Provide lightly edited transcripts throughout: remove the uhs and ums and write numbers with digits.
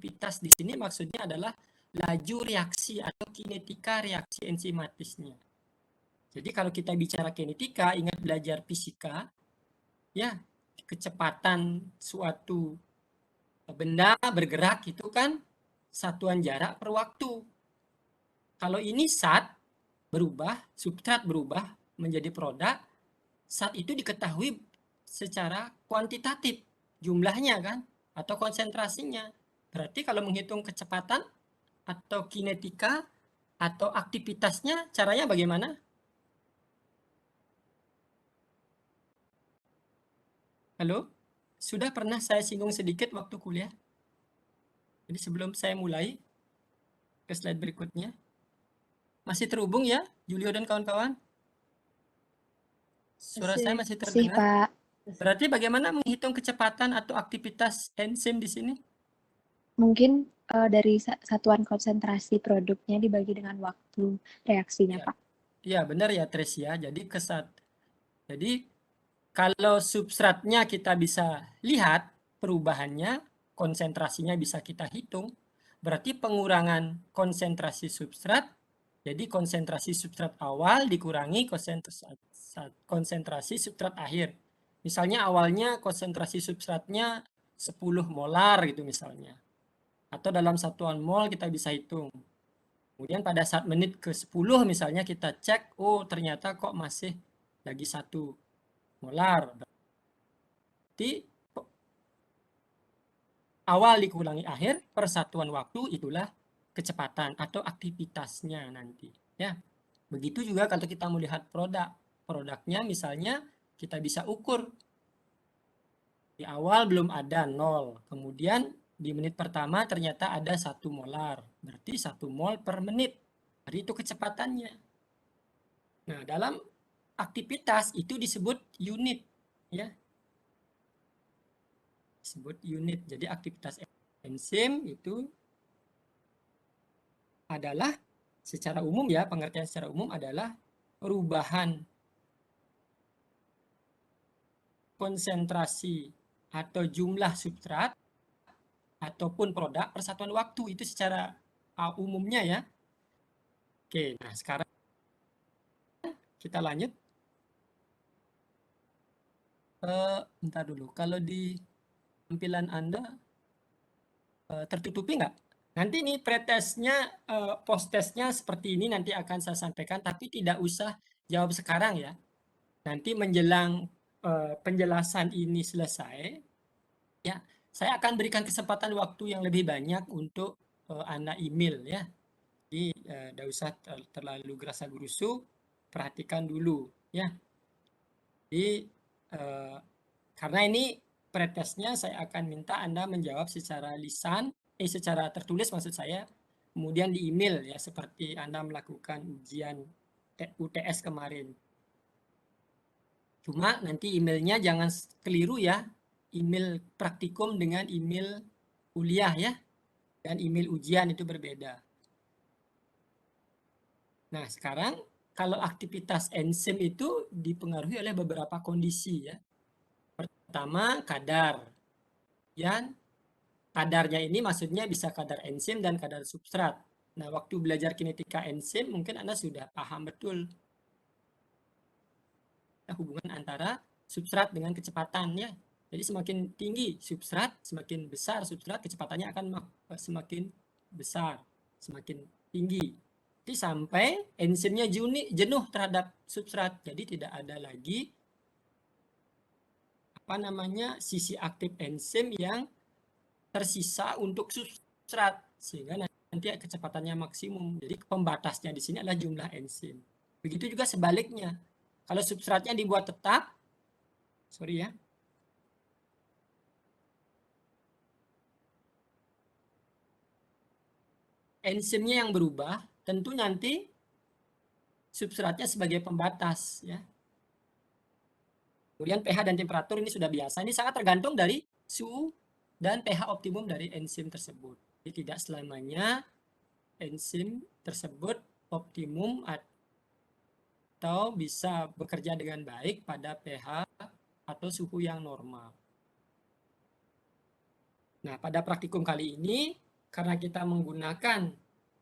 aktivitas di sini maksudnya adalah laju reaksi atau kinetika reaksi enzimatisnya. Jadi kalau kita bicara kinetika, ingat belajar fisika, ya, kecepatan suatu benda bergerak itu kan satuan jarak per waktu. Kalau ini zat berubah, substrat berubah menjadi produk, zat itu diketahui secara kuantitatif, jumlahnya kan, atau konsentrasinya. Berarti kalau menghitung kecepatan atau kinetika atau aktivitasnya, caranya bagaimana? Halo? Sudah pernah saya singgung sedikit waktu kuliah? Jadi sebelum saya mulai ke slide berikutnya. Masih terhubung ya, Julio dan kawan-kawan? Suara saya masih Masih, terdengar? Pak. Berarti bagaimana menghitung kecepatan atau aktivitas enzim di sini? Mungkin dari satuan konsentrasi produknya dibagi dengan waktu reaksinya, Ya, Pak. ya benar ya Tris ya. Jadi kalau substratnya kita bisa lihat perubahannya, konsentrasinya bisa kita hitung, berarti pengurangan konsentrasi substrat, jadi konsentrasi substrat awal dikurangi konsentrasi substrat akhir. Misalnya awalnya konsentrasi substratnya 10 molar gitu misalnya. Atau dalam satuan mol kita bisa hitung. Kemudian pada saat menit ke-10 misalnya kita cek, oh ternyata kok masih lagi 1 molar. Berarti awal dikurangi akhir, persatuan waktu itulah kecepatan atau aktivitasnya nanti. Ya, begitu juga kalau kita melihat produknya misalnya kita bisa ukur di awal belum ada 0, kemudian di menit pertama ternyata ada 1 molar, berarti 1 mol per menit. Jadi itu kecepatannya. Nah, dalam aktivitas itu disebut unit, ya. Disebut unit. Jadi aktivitas enzim itu adalah secara umum ya, pengertian secara umum adalah perubahan konsentrasi atau jumlah substrat ataupun produk persatuan waktu, itu secara umumnya ya. Oke, nah sekarang kita lanjut. Bentar dulu, kalau di tampilan Anda tertutupi nggak? Nanti ini pretestnya, post testnya seperti ini nanti akan saya sampaikan, tapi tidak usah jawab sekarang ya. Nanti menjelang penjelasan ini selesai, ya, saya akan berikan kesempatan waktu yang lebih banyak untuk Anda email ya. Jadi tidak usah terlalu gerasa gerusu, perhatikan dulu ya. Jadi karena ini pretestnya saya akan minta Anda menjawab secara lisan, secara tertulis maksud saya, kemudian di email ya seperti Anda melakukan ujian UTS kemarin. Cuma nanti emailnya jangan keliru ya, email praktikum dengan email kuliah ya, dan email ujian itu berbeda. Nah sekarang kalau aktivitas enzim itu dipengaruhi oleh beberapa kondisi ya. Pertama kadar, yang kadarnya ini maksudnya bisa kadar enzim dan kadar substrat. Nah waktu belajar kinetika enzim mungkin Anda sudah paham betul hubungan antara substrat dengan kecepatannya. Jadi semakin tinggi substrat, semakin besar substrat, kecepatannya akan semakin besar, semakin tinggi. Jadi sampai enzimnya jenuh terhadap substrat. Jadi tidak ada lagi sisi aktif enzim yang tersisa untuk substrat sehingga nanti kecepatannya maksimum. Jadi pembatasnya di sini adalah jumlah enzim. Begitu juga sebaliknya. Kalau substratnya dibuat tetap, sorry ya, enzimnya yang berubah, tentu nanti substratnya sebagai pembatas ya. Kemudian pH dan temperatur ini sudah biasa. Ini sangat tergantung dari suhu dan pH optimum dari enzim tersebut. Jadi tidak selamanya enzim tersebut optimum atau bisa bekerja dengan baik pada pH atau suhu yang normal. Nah, pada praktikum kali ini karena kita menggunakan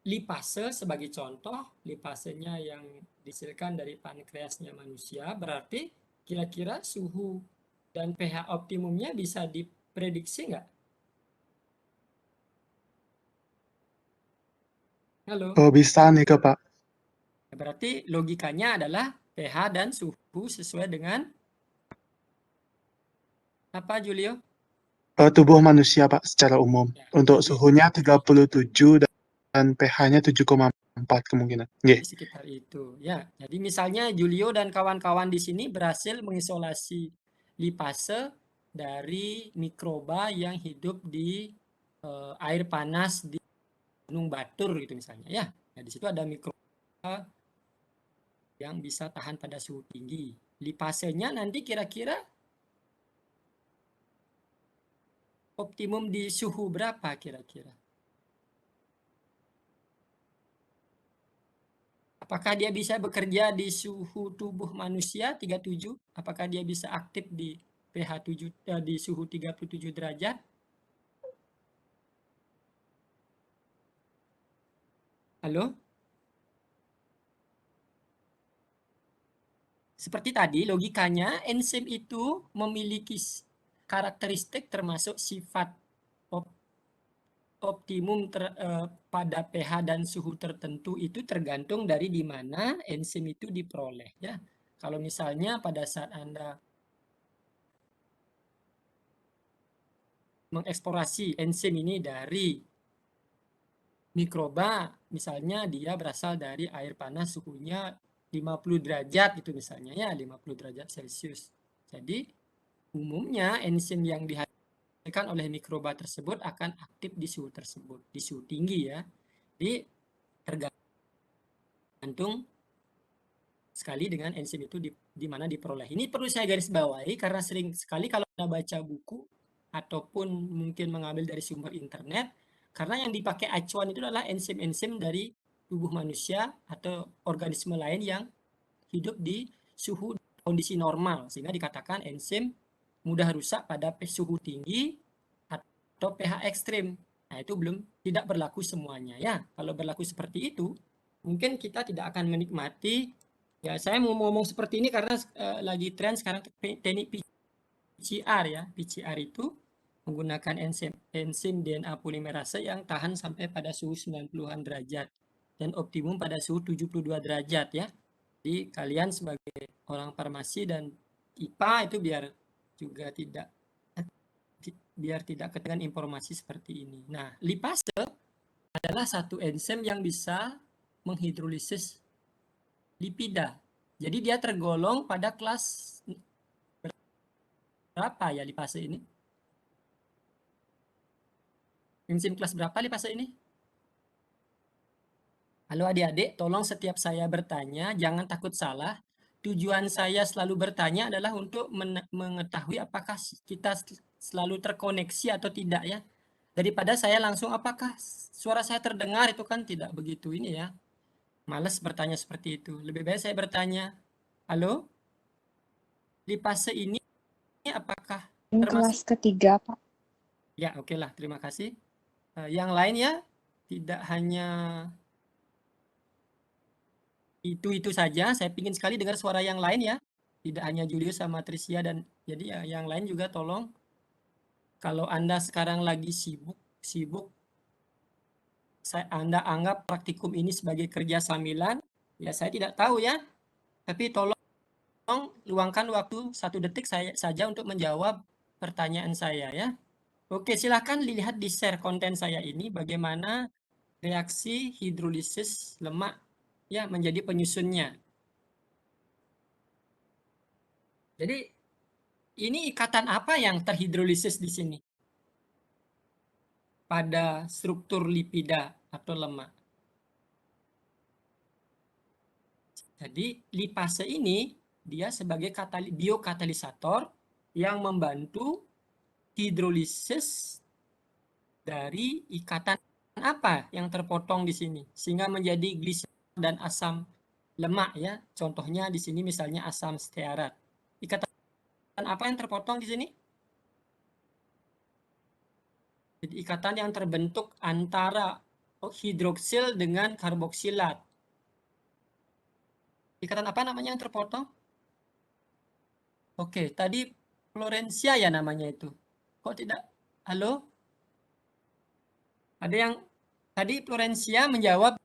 lipase sebagai contoh, lipasenya yang dihasilkan dari pankreasnya manusia, berarti kira-kira suhu dan pH optimumnya bisa diprediksi nggak? Halo? Oh, bisa nih ke Pak. Berarti logikanya adalah pH dan suhu sesuai dengan apa, Julio? Tubuh manusia Pak secara umum. Ya, Untuk jadi suhunya 37 dan pH-nya 7,4 kemungkinan. Nggih. sekitar itu. Ya, jadi misalnya Julio dan kawan-kawan di sini berhasil mengisolasi lipase dari mikroba yang hidup di air panas di Gunung Batur gitu misalnya. Ya, nah, di situ ada mikroba yang bisa tahan pada suhu tinggi. Lipasenya nanti kira-kira optimum di suhu berapa kira-kira? Apakah dia bisa bekerja di suhu tubuh manusia 37? Apakah dia bisa aktif di pH 7 di suhu 37 derajat? Halo? Seperti tadi logikanya enzim itu memiliki karakteristik termasuk sifat optimum pada pH dan suhu tertentu itu tergantung dari di mana enzim itu diperoleh ya. Kalau misalnya pada saat Anda mengeksplorasi enzim ini dari mikroba, misalnya dia berasal dari air panas suhunya 50 derajat gitu misalnya ya, 50 derajat Celcius. Jadi umumnya enzim yang dihasilkan oleh mikroba tersebut akan aktif di suhu tersebut, di suhu tinggi ya. Jadi tergantung sekali dengan enzim itu di mana diperoleh. Ini perlu saya garis bawahi karena sering sekali kalau Anda baca buku ataupun mungkin mengambil dari sumber internet, karena yang dipakai acuan itu adalah enzim-enzim dari tubuh manusia atau organisme lain yang hidup di suhu kondisi normal, sehingga dikatakan enzim mudah rusak pada suhu tinggi atau pH ekstrim. Nah, itu tidak berlaku semuanya ya. Kalau berlaku seperti itu, mungkin kita tidak akan menikmati. Ya, saya mau ngomong seperti ini karena lagi tren sekarang teknik PCR ya. PCR itu menggunakan enzim DNA polimerase yang tahan sampai pada suhu 90-an derajat dan optimum pada suhu 72 derajat ya. Jadi kalian sebagai orang farmasi dan IPA itu biar tidak ketinggalan informasi seperti ini. Nah, lipase adalah satu enzim yang bisa menghidrolisis lipida. Jadi dia tergolong pada kelas berapa ya lipase ini? Enzim kelas berapa lipase ini? Halo adik-adik, tolong setiap saya bertanya, jangan takut salah. Tujuan saya selalu bertanya adalah untuk mengetahui apakah kita selalu terkoneksi atau tidak ya. Daripada saya langsung apakah suara saya terdengar, itu kan tidak begitu ini ya. Males bertanya seperti itu. Lebih baik saya bertanya, halo, lipase ini apakah Yang kelas ketiga, Pak. Ya, oke lah, terima kasih. Yang lain ya, tidak hanya itu saja. Saya ingin sekali dengar suara yang lain ya. Tidak hanya Julius sama Tricia dan jadi ya, yang lain juga tolong. Kalau Anda sekarang lagi sibuk, Anda anggap praktikum ini sebagai kerja sambilan, ya saya tidak tahu ya. Tapi tolong luangkan waktu 1 detik saja untuk menjawab pertanyaan saya ya. Oke, silahkan dilihat di share konten saya ini bagaimana reaksi hidrolisis lemak ya menjadi penyusunnya. Jadi ini ikatan apa yang terhidrolisis di sini? Pada struktur lipida atau lemak. Jadi lipase ini dia sebagai biokatalisator yang membantu hidrolisis dari ikatan apa yang terpotong di sini sehingga menjadi gliserol dan asam lemak ya. Contohnya di sini misalnya asam stearat. Ikatan apa yang terpotong di sini? Jadi ikatan yang terbentuk antara hidroksil dengan karboksilat. Ikatan apa namanya yang terpotong? Oke, tadi Florencia ya namanya itu. Kok tidak? Halo? Ada yang tadi Florencia menjawab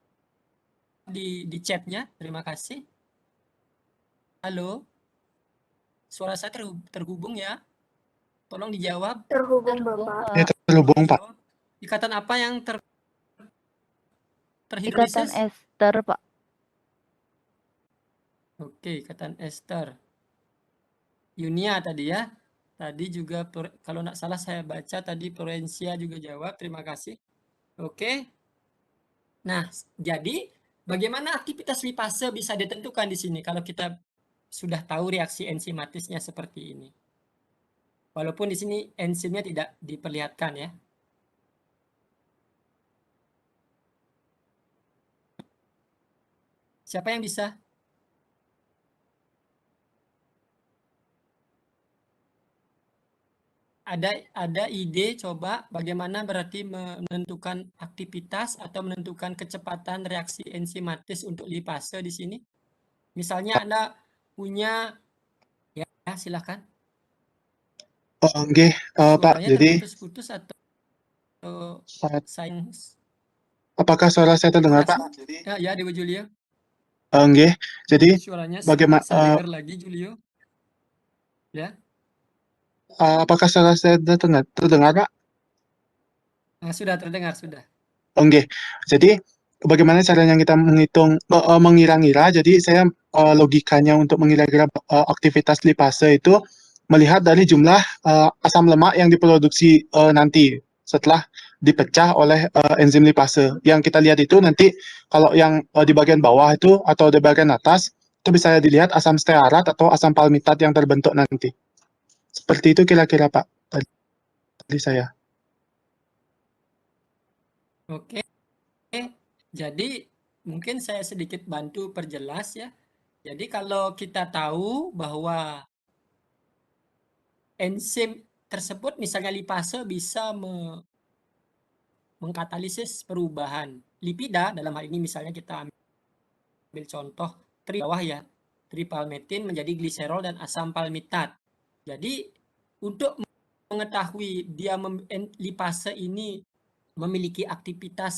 di chatnya. Terima kasih. Halo? Suara saya terhubung ya. Tolong dijawab. Terhubung Bapak. Ya, terhubung, Pak. Julio. Ikatan apa yang Ikatan terhidrolisis? ester, Pak. Oke, ikatan ester. Yunia tadi ya. Tadi juga kalau nggak salah saya baca tadi Florencia juga jawab. Terima kasih. Oke. Nah, jadi bagaimana aktivitas lipase bisa ditentukan di sini kalau kita sudah tahu reaksi enzimatisnya seperti ini. Walaupun di sini enzimnya tidak diperlihatkan ya. Siapa yang bisa? Ada ide coba bagaimana berarti menentukan aktivitas atau menentukan kecepatan reaksi enzimatis untuk lipase di sini? Misalnya Anda punya ya silakan. Nggih, Pak. Suaranya Jadi, terputus-putus atau sayang apakah suara saya terdengar, Pak? ya Dewa Julio. Nggih. Jadi, Suaranya bagaimana? saya dengar lagi Julio. Ya. Apakah suara saya terdengar, Pak? Nah, sudah terdengar sudah. Nggih. Jadi, bagaimana caranya kita menghitung, mengira-ngira? Jadi, saya logikanya untuk mengira-ngira aktivitas lipase itu melihat dari jumlah asam lemak yang diproduksi nanti setelah dipecah oleh enzim lipase. Yang kita lihat itu nanti kalau yang di bagian bawah itu atau di bagian atas itu bisa dilihat asam stearat atau asam palmitat yang terbentuk nanti. Seperti itu kira-kira, Pak. Tadi saya. Oke. Jadi mungkin saya sedikit bantu perjelas ya. Jadi kalau kita tahu bahwa enzim tersebut misalnya lipase bisa mengkatalisis perubahan lipida, dalam hal ini misalnya kita ambil contoh bawah ya, tripalmetin menjadi gliserol dan asam palmitat. Jadi untuk mengetahui dia lipase ini memiliki aktivitas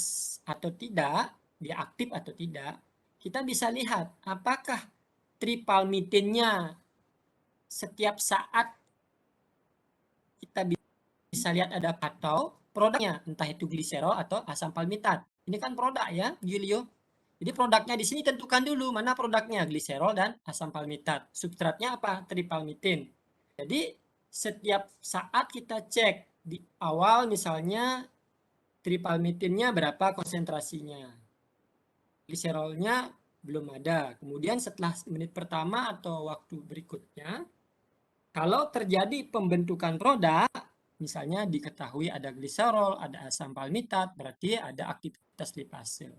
atau tidak, dia aktif atau tidak, kita bisa lihat apakah tripalmitinnya setiap saat kita bisa lihat ada atau produknya, entah itu gliserol atau asam palmitat. Ini kan produk ya, Julio. Jadi produknya di sini tentukan dulu mana produknya, gliserol dan asam palmitat. Substratnya apa? Tripalmitin. Jadi setiap saat kita cek di awal misalnya tripalmitinnya berapa konsentrasinya. Gliserolnya belum ada. Kemudian setelah menit pertama atau waktu berikutnya, kalau terjadi pembentukan produk, misalnya diketahui ada gliserol, ada asam palmitat, berarti ada aktivitas lipase.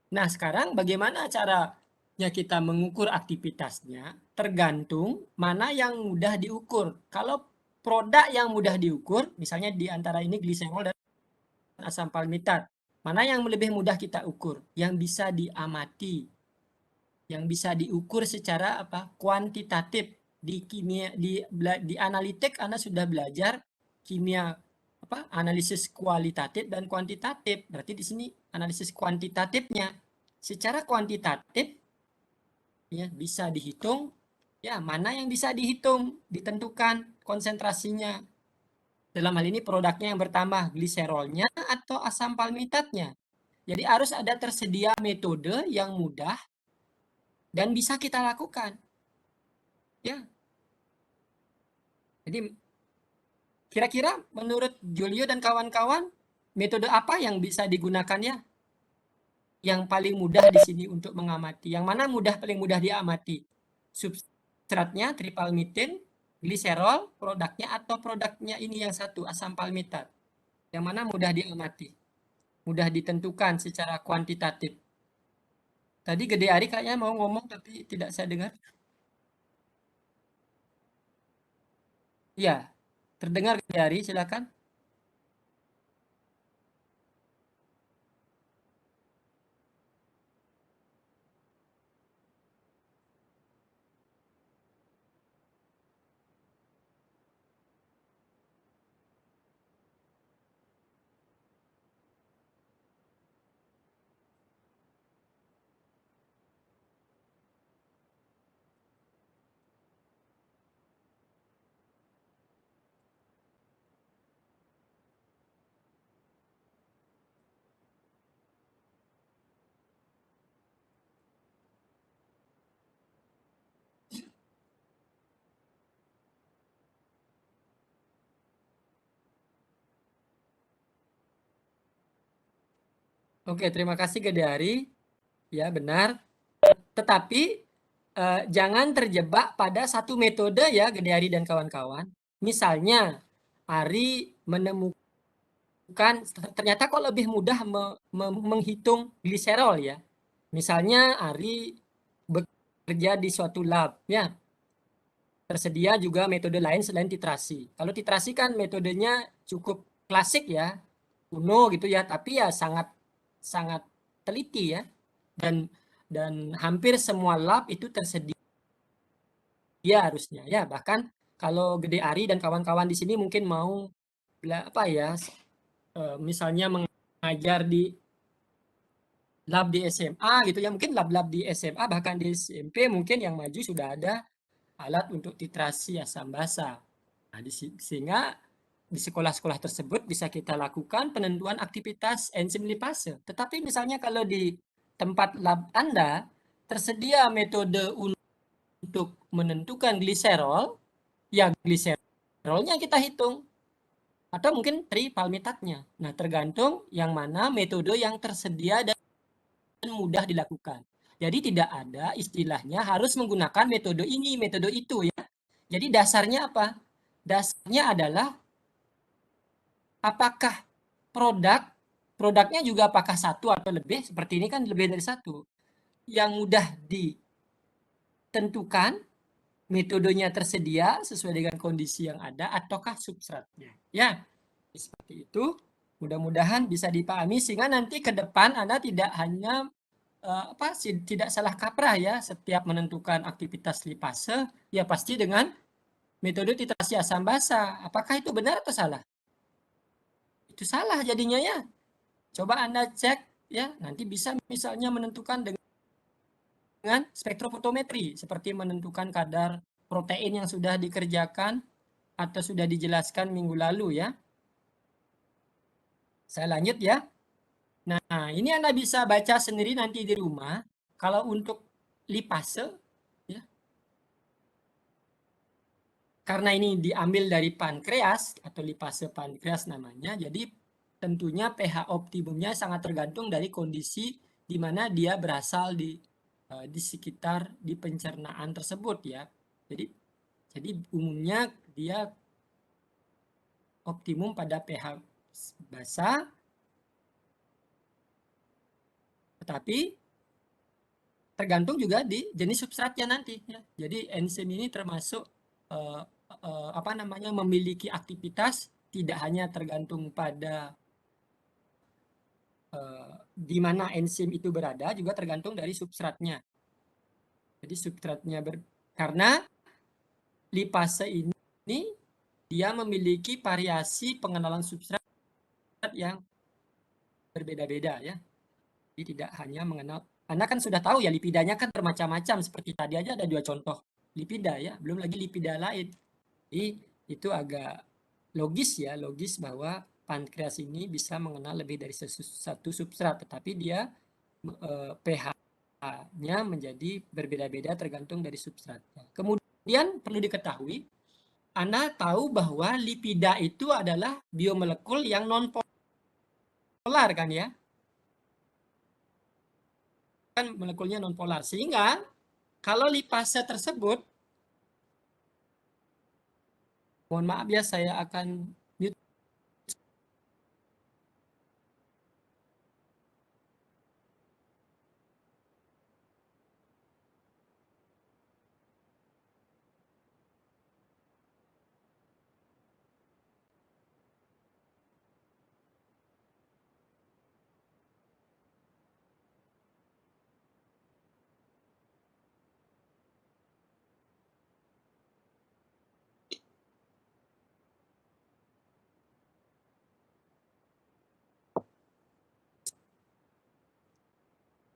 Nah, sekarang bagaimana caranya kita mengukur aktivitasnya? Tergantung mana yang mudah diukur. Kalau produk yang mudah diukur, misalnya di antara ini gliserol dan asam palmitat, mana yang lebih mudah kita ukur? Yang bisa diamati, yang bisa diukur secara apa? Kuantitatif. Di kimia di analitik Anda sudah belajar kimia apa? Analisis kualitatif dan kuantitatif. Berarti di sini analisis kuantitatifnya. Secara kuantitatif ya bisa dihitung ya mana yang bisa dihitung, ditentukan konsentrasinya. Dalam hal ini produknya yang bertambah gliserolnya atau asam palmitatnya. Jadi harus ada tersedia metode yang mudah dan bisa kita lakukan. Ya. Jadi kira-kira menurut Julio dan kawan-kawan metode apa yang bisa digunakan ya? Yang paling mudah di sini untuk mengamati. Yang mana paling mudah diamati? Substratnya tripalmitin, gliserol, produknya atau produknya ini yang satu asam palmitat. Yang mana mudah diamati? Mudah ditentukan secara kuantitatif. Tadi Gede Ari kayaknya mau ngomong tapi tidak saya dengar. Ya, terdengar Gede Ari, silakan. Oke, terima kasih Gede Ari. Ya, benar. Tetapi jangan terjebak pada satu metode ya, Gede Ari dan kawan-kawan. Misalnya, Ari menemukan ternyata kok lebih mudah menghitung gliserol ya. Misalnya Ari bekerja di suatu lab ya. Tersedia juga metode lain selain titrasi. Kalau titrasi kan metodenya cukup klasik ya, kuno gitu ya, tapi ya sangat sangat teliti ya. Dan hampir semua lab itu tersedia harusnya ya. Bahkan kalau Gede Ari dan kawan-kawan di sini mungkin mau apa ya, misalnya mengajar di lab di SMA gitu ya, mungkin lab-lab di SMA bahkan di SMP mungkin yang maju sudah ada alat untuk titrasi asam basa. Nah, sehingga di sekolah-sekolah tersebut bisa kita lakukan penentuan aktivitas enzim lipase. Tetapi misalnya kalau di tempat lab Anda tersedia metode untuk menentukan gliserol, ya gliserolnya kita hitung. Atau mungkin tripalmitatnya. Nah, tergantung yang mana metode yang tersedia dan mudah dilakukan. Jadi tidak ada istilahnya harus menggunakan metode ini, metode itu ya. Jadi dasarnya apa? Dasarnya adalah apakah produknya juga apakah satu atau lebih, seperti ini kan lebih dari satu. Yang mudah ditentukan, metodenya tersedia sesuai dengan kondisi yang ada, ataukah substratnya. Ya, seperti itu. Mudah-mudahan bisa dipahami sehingga nanti ke depan Anda tidak hanya tidak salah kaprah ya setiap menentukan aktivitas lipase ya pasti dengan metode titrasi asam basa. Apakah itu benar atau salah? Itu salah jadinya ya. Coba Anda cek ya, nanti bisa misalnya menentukan dengan spektrofotometri seperti menentukan kadar protein yang sudah dikerjakan atau sudah dijelaskan minggu lalu ya. Saya lanjut ya. Nah, ini Anda bisa baca sendiri nanti di rumah. Kalau untuk lipase, ya, karena ini diambil dari pankreas atau lipase pankreas namanya, jadi tentunya pH optimumnya sangat tergantung dari kondisi di mana dia berasal di sekitar di pencernaan tersebut ya. Jadi umumnya dia optimum pada pH basa, tetapi tergantung juga di jenis substratnya nanti ya. Jadi enzim ini termasuk memiliki aktivitas tidak hanya tergantung pada di mana enzim itu berada, juga tergantung dari substratnya. Jadi substratnya karena lipase ini dia memiliki variasi pengenalan substrat yang berbeda-beda ya. Jadi tidak hanya mengenal, Anda kan sudah tahu ya lipidanya kan bermacam-macam, seperti tadi aja ada 2 contoh lipida ya, belum lagi lipida lain. Jadi itu agak logis ya, logis bahwa pankreas ini bisa mengenal lebih dari satu substrat, tetapi dia pH-nya menjadi berbeda-beda tergantung dari substratnya. Kemudian perlu diketahui, Anda tahu bahwa lipida itu adalah biomolekul yang non-polar kan ya? Kan molekulnya non-polar. Sehingga kalau lipase tersebut, mohon maaf ya saya akan mute.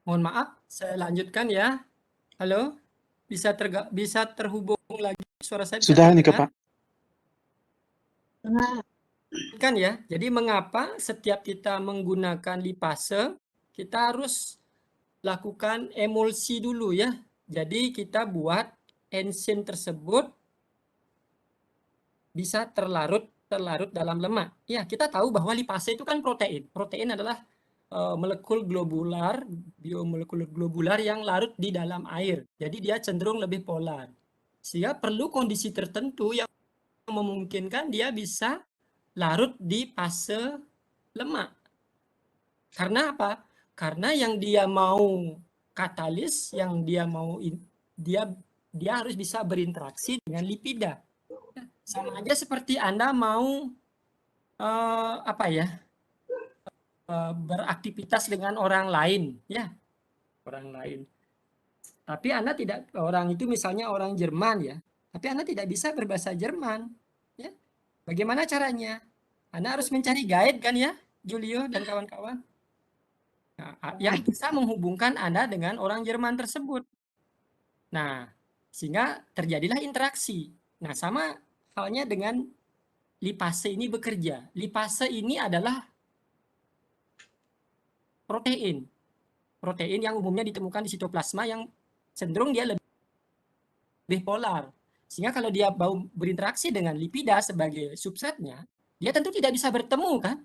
Mohon maaf, saya lanjutkan ya. Halo, bisa terhubung lagi suara saya bisa Sudah nih terdengar? Pak. Kan ya. Jadi mengapa setiap kita menggunakan lipase, kita harus lakukan emulsi dulu ya. Jadi kita buat enzim tersebut bisa terlarut dalam lemak. Ya, kita tahu bahwa lipase itu kan protein. Protein adalah molekul globular, biomolekul globular yang larut di dalam air. Jadi dia cenderung lebih polar. Sehingga perlu kondisi tertentu yang memungkinkan dia bisa larut di fase lemak. Karena apa? Karena yang dia mau katalis, yang dia mau dia harus bisa berinteraksi dengan lipida. Sama aja seperti Anda mau beraktivitas dengan orang lain, ya, orang lain. Tapi Anda tidak, orang itu misalnya orang Jerman, ya, tapi Anda tidak bisa berbahasa Jerman, ya. Bagaimana caranya? Anda harus mencari guide kan ya, Julio dan kawan-kawan. Nah, yang bisa menghubungkan Anda dengan orang Jerman tersebut. Nah, sehingga terjadilah interaksi. Nah, sama halnya dengan lipase ini bekerja. Lipase ini adalah protein. Protein yang umumnya ditemukan di sitoplasma yang cenderung dia lebih polar. Sehingga kalau dia mau berinteraksi dengan lipida sebagai substratnya, dia tentu tidak bisa bertemu kan?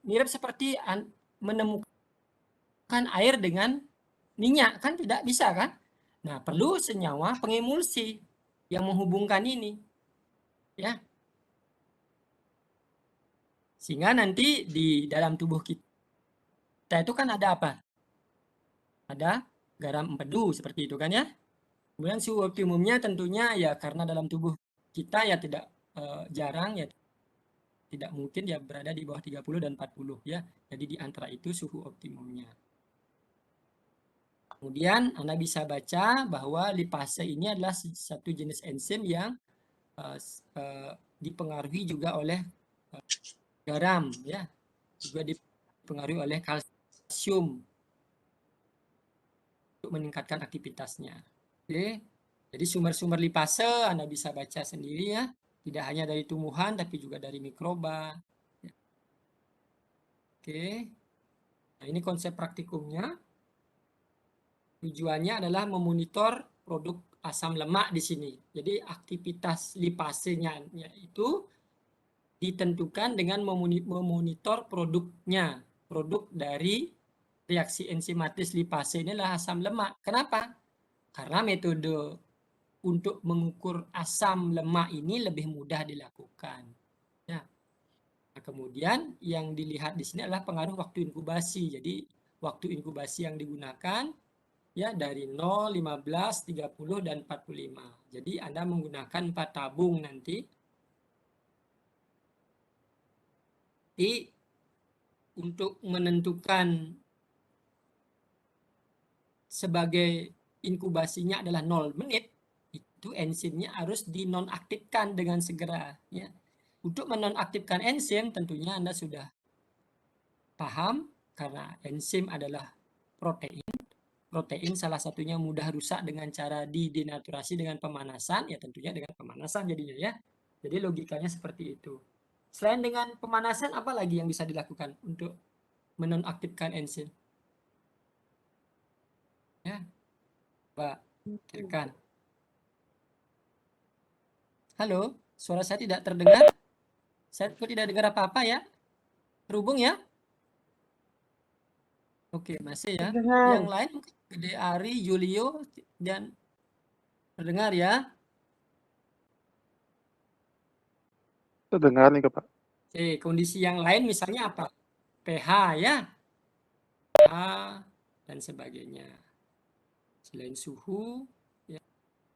Mirip seperti menemukan air dengan minyak kan, tidak bisa kan? Nah, perlu senyawa pengemulsi yang menghubungkan ini. Ya. Sehingga nanti di dalam tubuh kita itu kan ada apa? Ada garam empedu seperti itu kan ya. Kemudian suhu optimumnya tentunya ya karena dalam tubuh kita ya tidak jarang ya, tidak mungkin ya berada di bawah 30 dan 40 ya. Jadi di antara itu suhu optimumnya. Kemudian Anda bisa baca bahwa lipase ini adalah satu jenis enzim yang dipengaruhi juga oleh garam ya, juga dipengaruhi oleh kalsium untuk meningkatkan aktivitasnya. Oke. Jadi sumber-sumber lipase Anda bisa baca sendiri ya, tidak hanya dari tumbuhan tapi juga dari mikroba. Oke. Nah, ini konsep praktikumnya. Tujuannya adalah memonitor produk asam lemak di sini. Jadi aktivitas lipasenya itu ditentukan dengan memonitor produknya. Produk dari reaksi enzimatis lipase ini adalah asam lemak. Kenapa? Karena metode untuk mengukur asam lemak ini lebih mudah dilakukan. Ya. Nah, kemudian yang dilihat di sini adalah pengaruh waktu inkubasi. Jadi waktu inkubasi yang digunakan ya dari 0, 15, 30 dan 45. Jadi Anda menggunakan 4 tabung nanti. Untuk menentukan sebagai inkubasinya adalah 0 menit, itu enzimnya harus dinonaktifkan dengan segera ya. Untuk menonaktifkan enzim tentunya Anda sudah paham karena enzim adalah protein. Protein salah satunya mudah rusak dengan cara didenaturasi dengan pemanasan, ya tentunya dengan pemanasan jadinya ya. Jadi logikanya seperti itu. Selain dengan pemanasan, apa lagi yang bisa dilakukan untuk menonaktifkan enzim? Ya, Pak Irkan. Halo, suara saya tidak terdengar. Saya tidak dengar apa-apa ya. Terhubung ya? Oke, masih ya. Yang lain mungkin Gede Ari, Julio, dan terdengar ya. Terdengar nih Pak. Oke, kondisi yang lain misalnya apa? pH ya. pH dan sebagainya. Selain suhu ya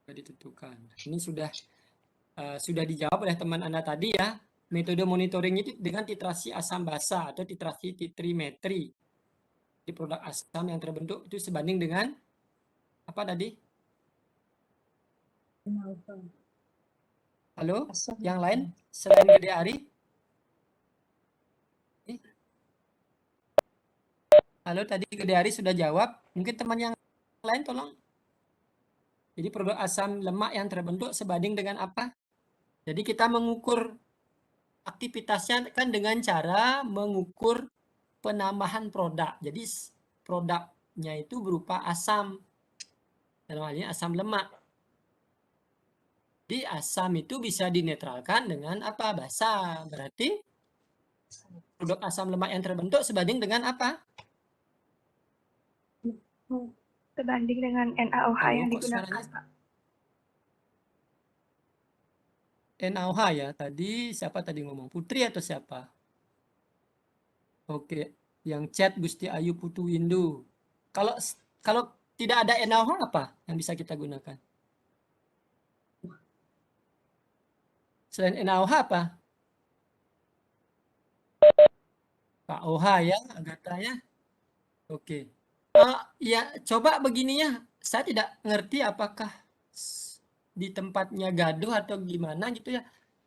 ditentukan. Ini sudah dijawab oleh teman Anda tadi ya. Metode monitoring itu dengan titrasi asam basa atau titrasi titrimetri. Di produk asam yang terbentuk itu sebanding dengan apa tadi? Halo? Yang lain selain Gede Ari? Halo, tadi Gede Ari sudah jawab. Mungkin teman yang lain tolong. Jadi produk asam lemak yang terbentuk sebanding dengan apa? Jadi kita mengukur aktivitasnya kan dengan cara mengukur penambahan produk. Jadi produknya itu berupa asam. Dalam hal ini asam lemak. Jadi asam itu bisa dinetralkan dengan apa? Basa. Berarti produk asam lemak yang terbentuk sebanding dengan apa? Sebanding dengan NaOH Halo, yang kok digunakan, suaranya Pak. NaOH ya? Tadi siapa tadi ngomong? Putri atau siapa? Oke, yang chat Gusti Ayu Putu Windu. Kalau kalau tidak ada NaOH apa yang bisa kita gunakan? Selain NaOH apa? Pak OH ya, Agatha ya. Oke. Ya, coba begini ya. Saya tidak ngerti apakah di tempatnya gaduh atau gimana gitu ya.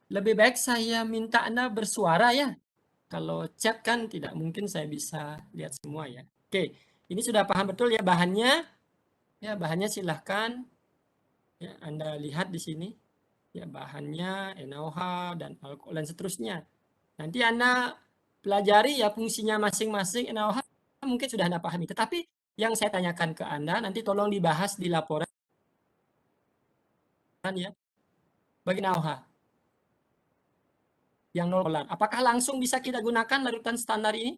Lebih baik saya minta Anda bersuara ya. Kalau chat kan tidak mungkin saya bisa lihat semua ya. Oke, ini sudah paham betul ya bahannya. Ya, bahannya silahkan ya Anda lihat di sini. Ya, bahannya NaOH dan alkohol dan seterusnya. Nanti Anda pelajari ya fungsinya masing-masing NaOH mungkin sudah Anda pahami. Tetapi yang saya tanyakan ke Anda nanti tolong dibahas di laporan ya. Bagi NaOH yang 0 molar. Apakah langsung bisa kita gunakan larutan standar ini?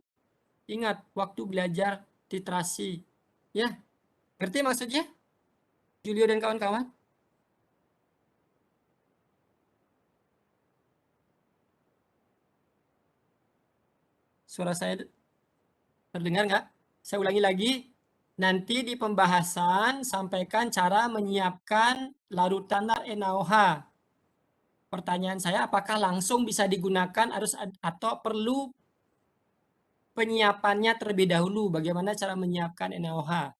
Ingat, waktu belajar titrasi. Ya, ngerti maksudnya? Julio dan kawan-kawan? Suara saya terdengar nggak? Saya ulangi lagi. Nanti di pembahasan sampaikan cara menyiapkan larutan NaOH. Pertanyaan saya, apakah langsung bisa digunakan harus atau perlu penyiapannya terlebih dahulu? Bagaimana cara menyiapkan NaOH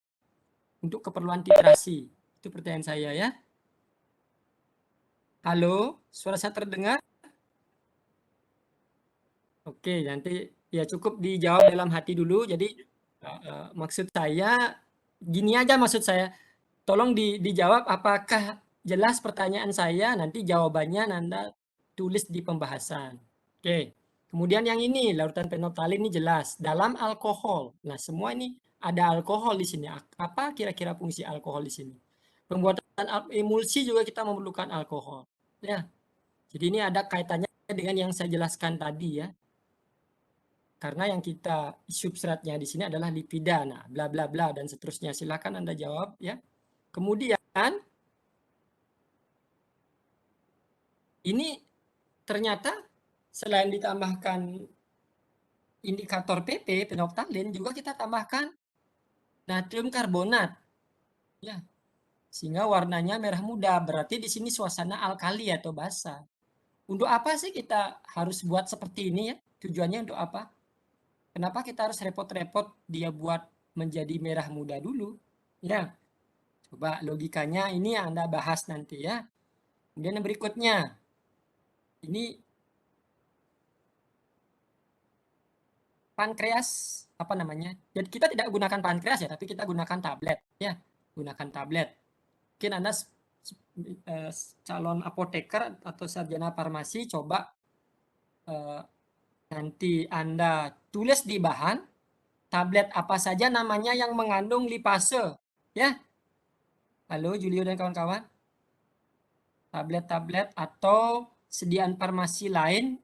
untuk keperluan titrasi? Itu pertanyaan saya ya. Halo, suara saya terdengar? Oke, nanti ya cukup dijawab dalam hati dulu. Jadi maksud saya gini aja maksud saya. Tolong dijawab apakah jelas pertanyaan saya, nanti jawabannya Anda tulis di pembahasan. Oke. Kemudian yang ini, larutan fenolphthalein ini jelas dalam alkohol. Nah, semua ini ada alkohol di sini. Apa kira-kira fungsi alkohol di sini? Pembuatan emulsi juga kita memerlukan alkohol. Ya. Jadi ini ada kaitannya dengan yang saya jelaskan tadi ya. Karena yang kita substratnya di sini adalah lipida, nah bla bla bla dan seterusnya. Silakan Anda jawab ya. Kemudian ini ternyata selain ditambahkan indikator PP, fenolphthalein, juga kita tambahkan natrium karbonat. Ya, sehingga warnanya merah muda. Berarti di sini suasana alkali atau basa. Untuk apa sih kita harus buat seperti ini ya? Tujuannya untuk apa? Kenapa kita harus repot-repot dia buat menjadi merah muda dulu? Ya, coba logikanya ini yang Anda bahas nanti ya. Kemudian yang berikutnya, ini pankreas apa namanya? Jadi kita tidak gunakan pankreas ya, tapi kita gunakan tablet ya, gunakan tablet. Mungkin Anda calon apoteker atau sarjana farmasi coba nanti Anda tulis di bahan tablet apa saja namanya yang mengandung lipase ya. Halo Julio dan kawan-kawan. Tablet-tablet atau sediaan farmasi lain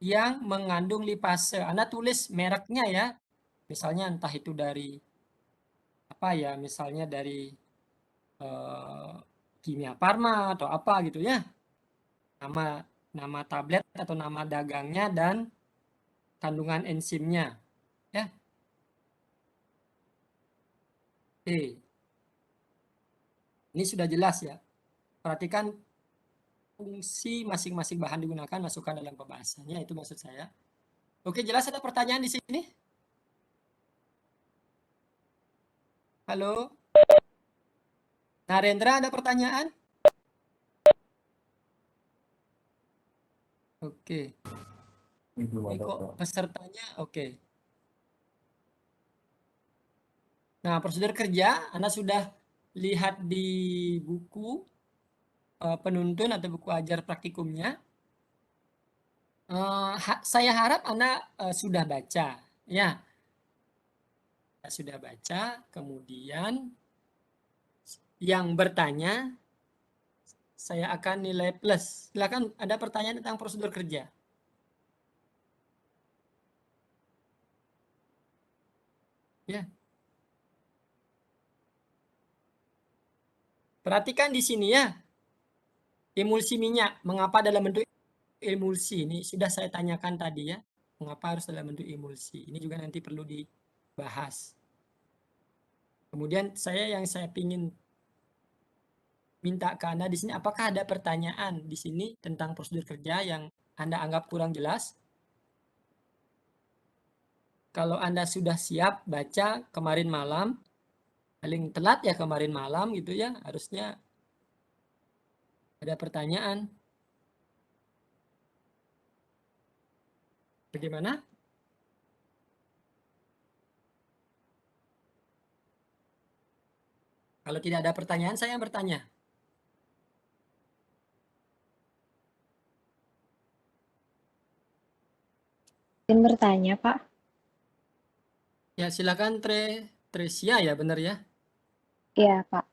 yang mengandung lipase. Anda tulis mereknya ya. Misalnya entah itu dari apa ya, misalnya dari Kimia Farma atau apa gitu ya. Nama tablet atau nama dagangnya dan kandungan enzimnya. Ya. Ini sudah jelas ya. Perhatikan fungsi masing-masing bahan digunakan, masukkan dalam pembahasannya, itu maksud saya. Oke, jelas ada pertanyaan di sini? Halo? Narendra ada pertanyaan? Oke. Ini kok pesertanya oke. Nah, prosedur kerja Anda sudah lihat di buku penuntun atau buku ajar praktikumnya. Saya harap Anda sudah baca. Ya, sudah baca. Kemudian yang bertanya saya akan nilai plus. Silakan ada pertanyaan tentang prosedur kerja. Ya. Perhatikan di sini ya, emulsi minyak. Mengapa dalam bentuk emulsi? Ini sudah saya tanyakan tadi ya. Mengapa harus dalam bentuk emulsi? Ini juga nanti perlu dibahas. Kemudian yang saya ingin minta ke Anda di sini, apakah ada pertanyaan di sini tentang prosedur kerja yang Anda anggap kurang jelas? Kalau Anda sudah siap baca kemarin malam, paling telat ya kemarin malam gitu ya, harusnya ada pertanyaan. Bagaimana? Kalau tidak ada pertanyaan, saya yang bertanya. Izin bertanya, Pak. Ya, silakan Tresia ya, benar ya? Iya, Pak.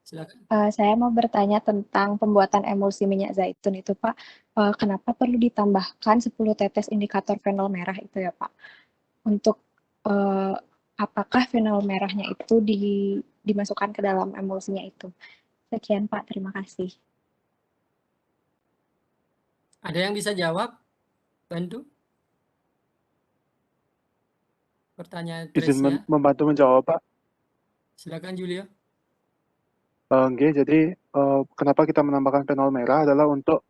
Silakan. Saya mau bertanya tentang pembuatan emulsi minyak zaitun itu, Pak. Kenapa perlu ditambahkan 10 tetes indikator fenol merah itu ya, Pak? Untuk apakah fenol merahnya itu dimasukkan ke dalam emulsinya itu? Sekian, Pak. Terima kasih. Ada yang bisa jawab? Bantu. Pertanyaan Izin Tresia. membantu menjawab, Pak. Silakan Julio. Nggih, jadi kenapa kita menambahkan fenol merah adalah untuk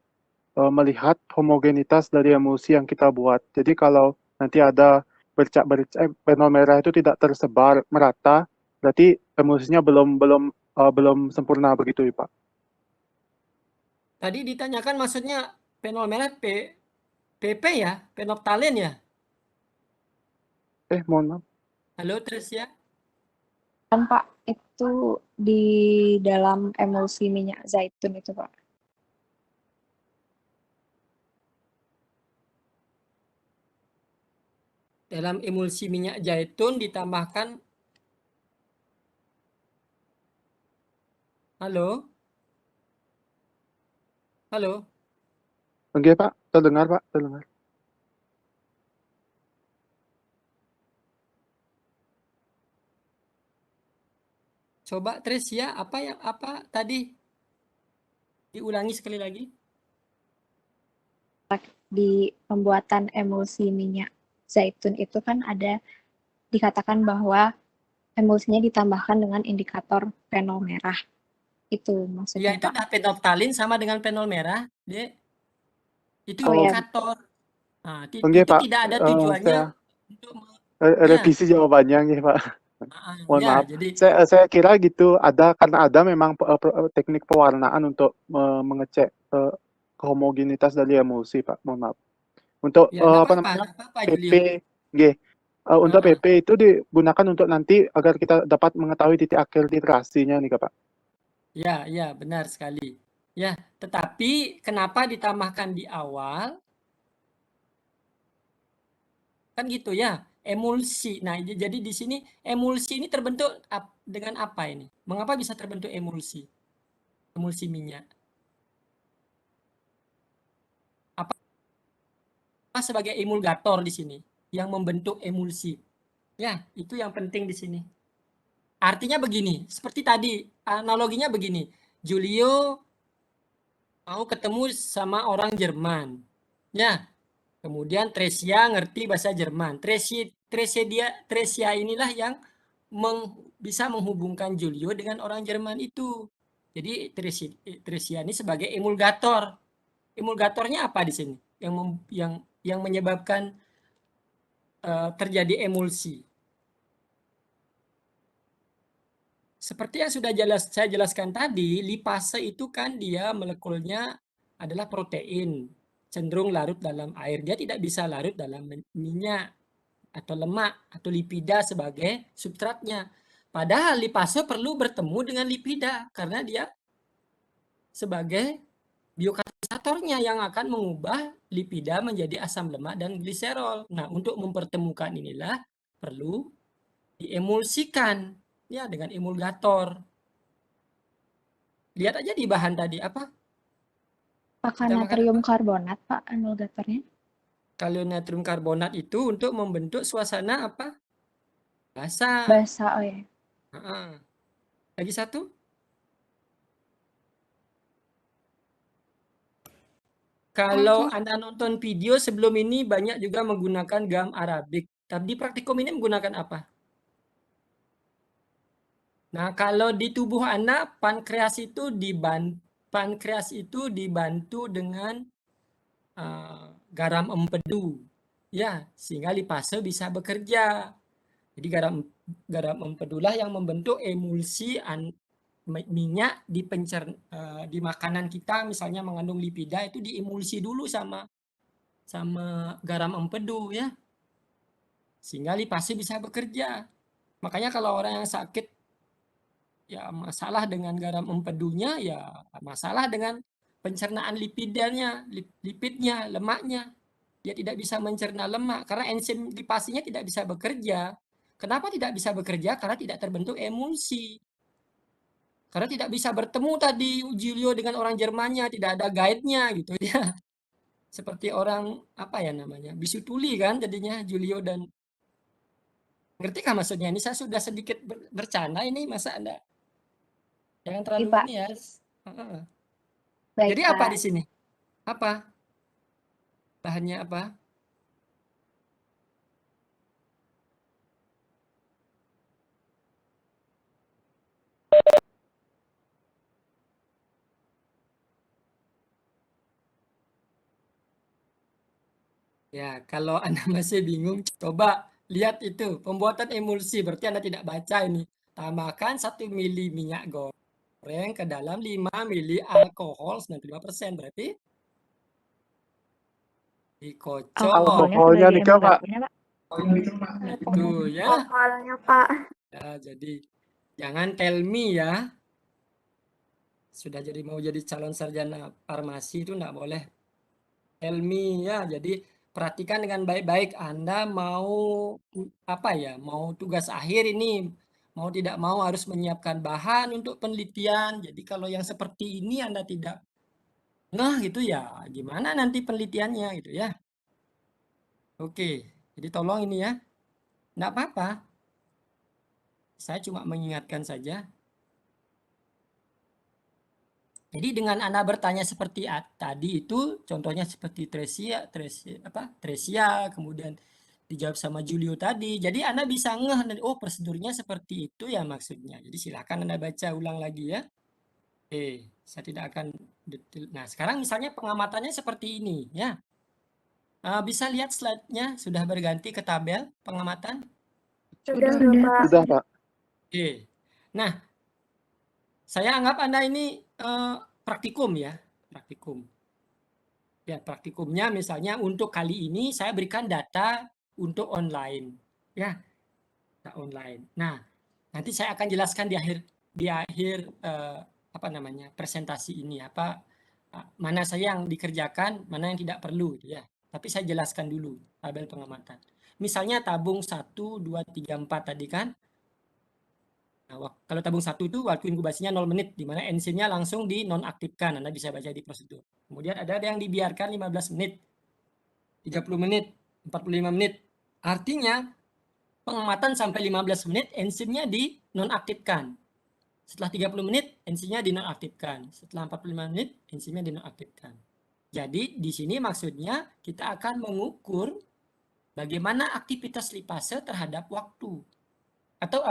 melihat homogenitas dari emulsi yang kita buat. Jadi kalau nanti ada fenol merah itu tidak tersebar merata, berarti emulsinya belum sempurna begitu, ya, Pak. Tadi ditanyakan maksudnya fenol merah PP ya, phenolphthalein ya? Mohon maaf. Halo Tresia. Kan, Pak, itu di dalam emulsi minyak zaitun itu, Pak. Dalam emulsi minyak zaitun ditambahkan. Halo? Halo? Oke, Pak. Terdengar, Pak. Terdengar. Coba Tresia, apa tadi? Diulangi sekali lagi. Di pembuatan emulsi minyak zaitun itu kan ada dikatakan bahwa emulsinya ditambahkan dengan indikator fenol merah. Itu Ya maksudnya, itu Pak. udah phenolphthalein sama dengan fenol merah, Dek. Itu Oh ya, indikator. Nah, Oke, itu Pak. tidak ada Saya tujuannya untuk ya, revisi jawabannya, nggih, Pak. Mohon ya, maaf. jadi Saya kira gitu karena ada memang teknik pewarnaan untuk mengecek homogenitas dari emulsi, Pak. Mohon maaf. Untuk ya enggak apa apa-apa, namanya? enggak apa-apa PP, Julio. nggih. Untuk Heeh. PP itu digunakan untuk nanti agar kita dapat mengetahui titik akhir titrasinya nih, Pak. Ya, ya, benar sekali. Ya, tetapi kenapa ditambahkan di awal? Kan gitu ya, emulsi. Nah, jadi di sini emulsi ini terbentuk dengan apa ini? Mengapa bisa terbentuk emulsi? Emulsi minyak. Apa sebagai emulgator di sini yang membentuk emulsi? Ya, itu yang penting di sini. Artinya begini, seperti tadi analoginya begini. Julio mau ketemu sama orang Jerman. Ya, kemudian Tresia ngerti bahasa Jerman. Tresia inilah yang bisa menghubungkan Julio dengan orang Jerman itu. Jadi Tresia ini sebagai emulgator. Emulgatornya apa di sini? Yang menyebabkan terjadi emulsi. Seperti yang sudah saya jelaskan tadi, lipase itu kan dia molekulnya adalah protein, cenderung larut dalam air. Dia tidak bisa larut dalam minyak atau lemak atau lipida sebagai substratnya. Padahal lipase perlu bertemu dengan lipida karena dia sebagai biokatalisatornya yang akan mengubah lipida menjadi asam lemak dan gliserol. Nah, untuk mempertemukan inilah perlu diemulsikan ya dengan emulgator. Lihat aja di bahan tadi apa? Apakah Kita makan natrium apa? karbonat, Pak, emulgatornya? Kalau natrium karbonat itu untuk membentuk suasana apa? Basah. Basa, oh ya. Heeh. Lagi satu? Kalau Oke. Anda nonton video sebelum ini banyak juga menggunakan gam Arabik. Tapi di praktikum ini menggunakan apa? Nah, kalau di tubuh Anda pankreas itu dibantu dengan garam empedu. Ya, sehingga lipase bisa bekerja. Jadi garam empedulah yang membentuk emulsi minyak di makanan kita, misalnya mengandung lipida, itu diemulsi dulu sama garam empedu ya, sehingga lipase bisa bekerja. Makanya kalau orang yang sakit ya masalah dengan garam empedunya, ya masalah dengan pencernaan lipidnya, lemaknya. Dia tidak bisa mencerna lemak karena enzim lipasenya tidak bisa bekerja. Kenapa tidak bisa bekerja? Karena tidak terbentuk emulsi. Karena tidak bisa bertemu tadi Julio dengan orang Jermannya, tidak ada guide-nya gitu ya. Seperti orang apa ya namanya? Bisu tuli kan jadinya Julio dan ngerti kah maksudnya? Ini saya sudah sedikit bercanda ini, masa Anda jangan Iya, terlalu Pak. ini ya. Heeh. Baik, Jadi apa Pak. di sini? Apa? Bahannya apa? Ya, kalau Anda masih bingung, coba lihat itu pembuatan emulsi. Berarti Anda tidak baca ini. Tambahkan 1 mili minyak goreng ke dalam 5 mili alkohol 95%. Berarti dikocok. Alkoholnya sudah Alkoholnya nikah, Pak. diemulkan ya, Pak? Itu ya. Alkoholnya, Pak. Ya, jadi jangan tell me ya. Sudah jadi mau jadi calon sarjana farmasi itu enggak boleh tell me ya. Jadi perhatikan dengan baik-baik. Anda mau apa ya? Mau tugas akhir ini, mau tidak mau harus menyiapkan bahan untuk penelitian. Jadi kalau yang seperti ini Anda tidak gitu ya, gimana nanti penelitiannya gitu ya. Oke, jadi tolong ini ya. Enggak apa-apa. Saya cuma mengingatkan saja. Jadi dengan Anda bertanya seperti tadi itu, contohnya seperti Tresia, kemudian dijawab sama Julio tadi. Jadi Anda bisa ngeh, oh prosedurnya seperti itu ya maksudnya. Jadi silakan Anda baca ulang lagi ya. Saya tidak akan detail. Nah, sekarang misalnya pengamatannya seperti ini ya. Bisa lihat slide-nya sudah berganti ke tabel pengamatan? Sudah, Sudah. Pak. Sudah, Pak. Nah, saya anggap Anda ini praktikum ya, praktikum. Ya, praktikumnya misalnya untuk kali ini saya berikan data untuk online. Ya, data online. Nah, nanti saya akan jelaskan di akhir apa namanya? Presentasi ini mana saya yang dikerjakan, mana yang tidak perlu ya. Tapi saya jelaskan dulu tabel pengamatan. Misalnya tabung 1 2 3 4 tadi kan. Nah, kalau tabung 1 itu waktu inkubasinya 0 menit, di mana enzimnya langsung dinonaktifkan. Anda bisa baca di prosedur. Kemudian ada yang dibiarkan 15 menit, 30 menit, 45 menit. Artinya, pengamatan sampai 15 menit, enzimnya dinonaktifkan. Setelah 30 menit, enzimnya dinonaktifkan. Setelah 45 menit, enzimnya dinonaktifkan. Jadi, di sini maksudnya kita akan mengukur bagaimana aktivitas lipase terhadap waktu. Atau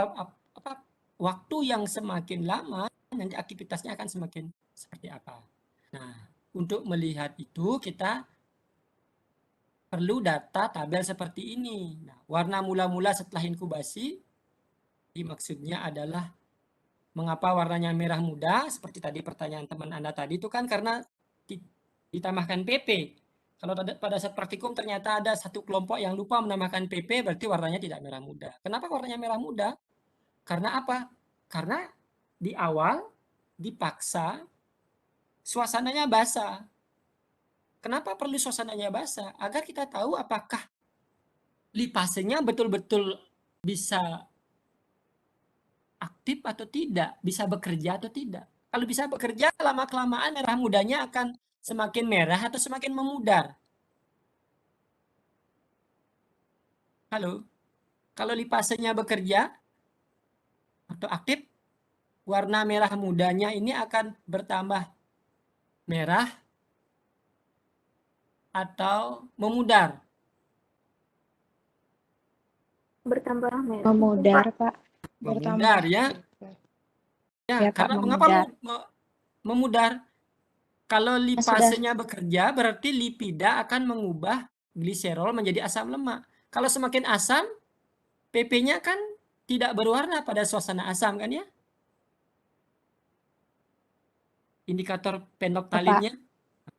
waktu yang semakin lama, nanti aktivitasnya akan semakin seperti apa. Nah, untuk melihat itu kita perlu data tabel seperti ini. Nah, warna mula-mula setelah inkubasi, ini maksudnya adalah mengapa warnanya merah muda, seperti tadi pertanyaan teman Anda tadi, itu kan karena ditambahkan PP. Kalau pada saat praktikum ternyata ada satu kelompok yang lupa menambahkan PP, berarti warnanya tidak merah muda. Kenapa warnanya merah muda? Karena apa? Karena di awal dipaksa suasananya basah. Kenapa perlu suasananya basah? Agar kita tahu apakah lipasenya betul-betul bisa aktif atau tidak, bisa bekerja atau tidak. Kalau bisa bekerja, lama-kelamaan merah mudanya akan semakin merah atau semakin memudar. Halo? Kalau lipasenya bekerja atau aktif, warna merah mudanya ini akan bertambah merah atau memudar? Bertambah merah. Memudar, Pak. Memudar ya. Ya, Ya, Pak, karena mengapa memudar. memudar? Kalau Sudah. lipasenya bekerja, berarti lipida akan mengubah gliserol menjadi asam lemak. Kalau semakin asam, PP-nya kan tidak berwarna pada suasana asam kan ya? Indikator penoktalinnya.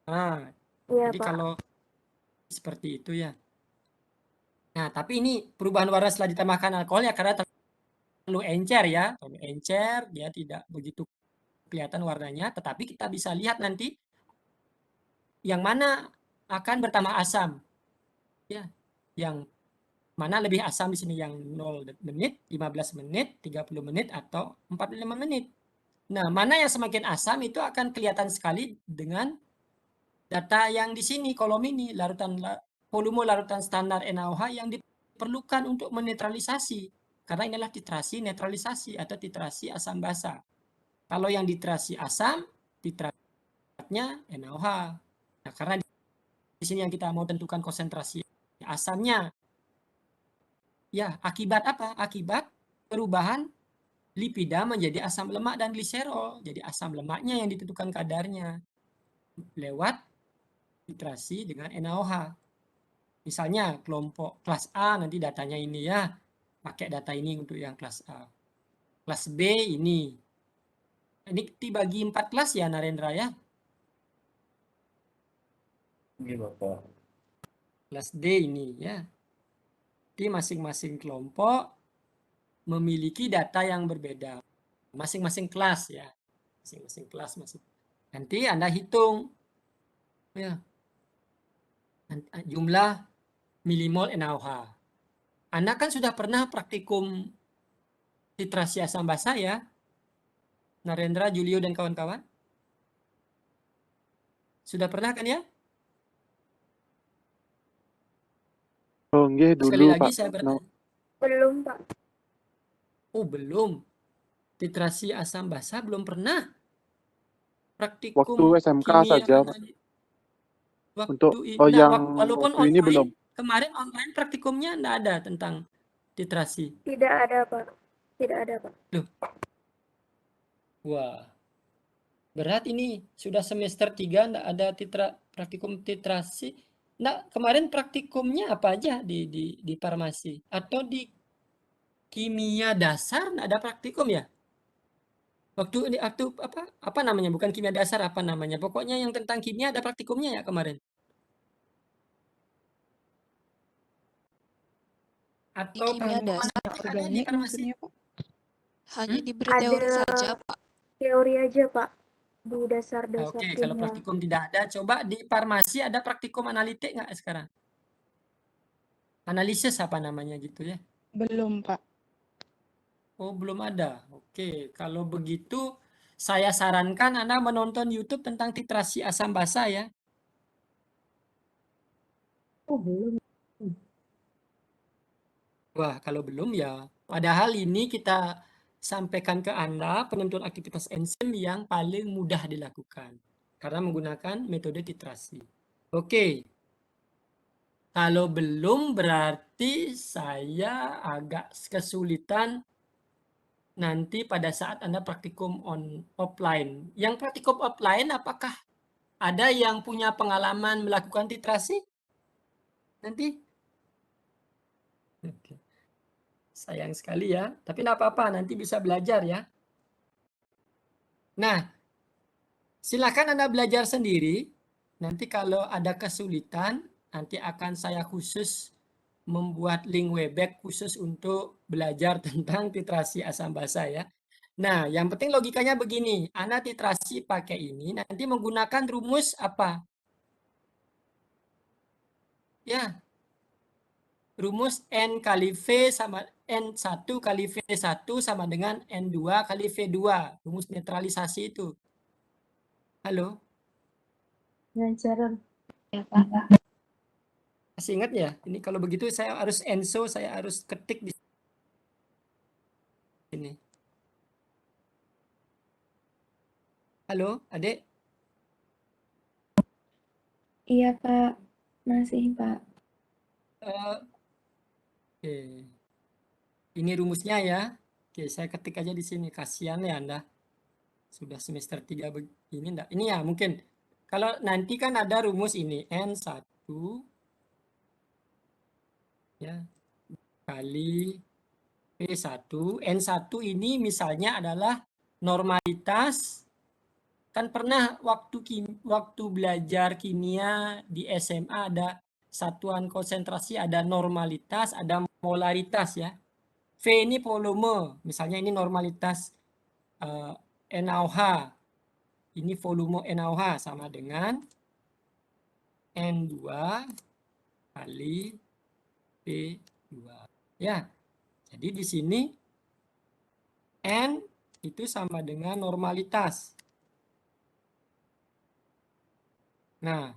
Nah, Iya, jadi Pak. kalau seperti itu ya. Nah, tapi ini perubahan warna setelah ditambahkan alkohol ya karena terlalu encer ya. Terlalu encer, dia tidak begitu kelihatan warnanya, tetapi kita bisa lihat nanti yang mana akan bertambah asam. Ya, yang mana lebih asam di sini, yang 0 menit, 15 menit, 30 menit, atau 45 menit. Nah, mana yang semakin asam itu akan kelihatan sekali dengan data yang di sini, kolom ini, volume larutan standar NaOH yang diperlukan untuk menetralisasi. Karena inilah titrasi netralisasi atau titrasi asam basa. Kalau yang titrasi asam, titratnya NaOH. Nah, karena di sini yang kita mau tentukan konsentrasi asamnya. Ya, akibat apa? Akibat perubahan lipida menjadi asam lemak dan gliserol. Jadi asam lemaknya yang ditentukan kadarnya lewat titrasi dengan NaOH. Misalnya kelompok kelas A, nanti datanya ini ya. Pakai data ini untuk yang kelas A. Kelas B ini. Ini dibagi 4 kelas ya Narendra ya. Iya, Bapak. Kelas D ini ya. Di masing-masing kelompok memiliki data yang berbeda. Masing-masing kelas ya. Masing-masing kelas Nanti Anda hitung ya. Jumlah milimol NaOH. Anda kan sudah pernah praktikum titrasi asam basa ya, Narendra, Julio, dan kawan-kawan? Sudah pernah kan ya? Oh, nggih, Sekali dulu, lagi Pak. saya bertanya. Belum, Pak. Oh, belum. Titrasi asam basa belum pernah. Waktu Praktikum SMK kimia saja, Pak. analisis. Waktu Untuk nah, yang walaupun waktu ini belum. online, kemarin online praktikumnya enggak ada tentang titrasi. Tidak ada, Pak. Tidak ada, Pak. Loh. Wah. Berat ini, sudah semester 3 enggak ada praktikum titrasi. Nah, kemarin praktikumnya apa aja di farmasi? Atau di kimia dasar enggak ada praktikum ya? Waktu apa namanya? Bukan kimia dasar, apa namanya? Pokoknya yang tentang kimia ada praktikumnya ya kemarin. Di Atau kimia praktikum dasar analitik ada di Organik farmasi? maksudnya, Pak? hanya Hmm? diberi Ada teori saja, Pak. teori aja, Pak. Di Oke, dasar-dasar kalau kimia. praktikum tidak ada, coba di farmasi ada praktikum analitik nggak sekarang? Analisis apa namanya gitu ya? Belum, Pak. Oh, belum ada. Oke, kalau begitu saya sarankan Anda menonton YouTube tentang titrasi asam basa ya. Oh, belum. Wah, kalau belum ya. Padahal ini kita sampaikan ke Anda penentuan aktivitas enzim yang paling mudah dilakukan. Karena menggunakan metode titrasi. Oke. Kalau belum berarti saya agak kesulitan nanti pada saat Anda praktikum offline. Yang praktikum offline apakah ada yang punya pengalaman melakukan titrasi? Nanti? Oke. Sayang sekali ya, tapi tidak apa-apa, nanti bisa belajar ya. Nah, silakan Anda belajar sendiri. Nanti kalau ada kesulitan, nanti akan saya khusus membuat link Webex khusus untuk belajar tentang titrasi asam basa ya. Nah, yang penting logikanya begini. Anda titrasi pakai ini, nanti menggunakan rumus apa? Ya, rumus N kali V sama N1 kali V1 sama dengan N2 kali V2. Rumus netralisasi itu. Halo? Ya, Pak. Masih ingat ya? Ini kalau begitu saya harus ENSO, saya harus ketik di sini. Halo, Adik? Iya, Pak. Masih, Pak. Eh, Oke. Ini rumusnya ya. Oke, saya ketik aja di sini. Kasihan ya Anda. Sudah semester 3 begini enggak? Ini ya mungkin. Kalau nanti kan ada rumus ini. N1 ya kali P1. N1 ini misalnya adalah normalitas. Kan pernah waktu belajar kimia di SMA ada satuan konsentrasi, ada normalitas, ada molaritas ya. V ini volume, misalnya ini normalitas NaOH. Ini volume NaOH sama dengan N2 kali P2. Ya, jadi di sini N itu sama dengan normalitas. Nah,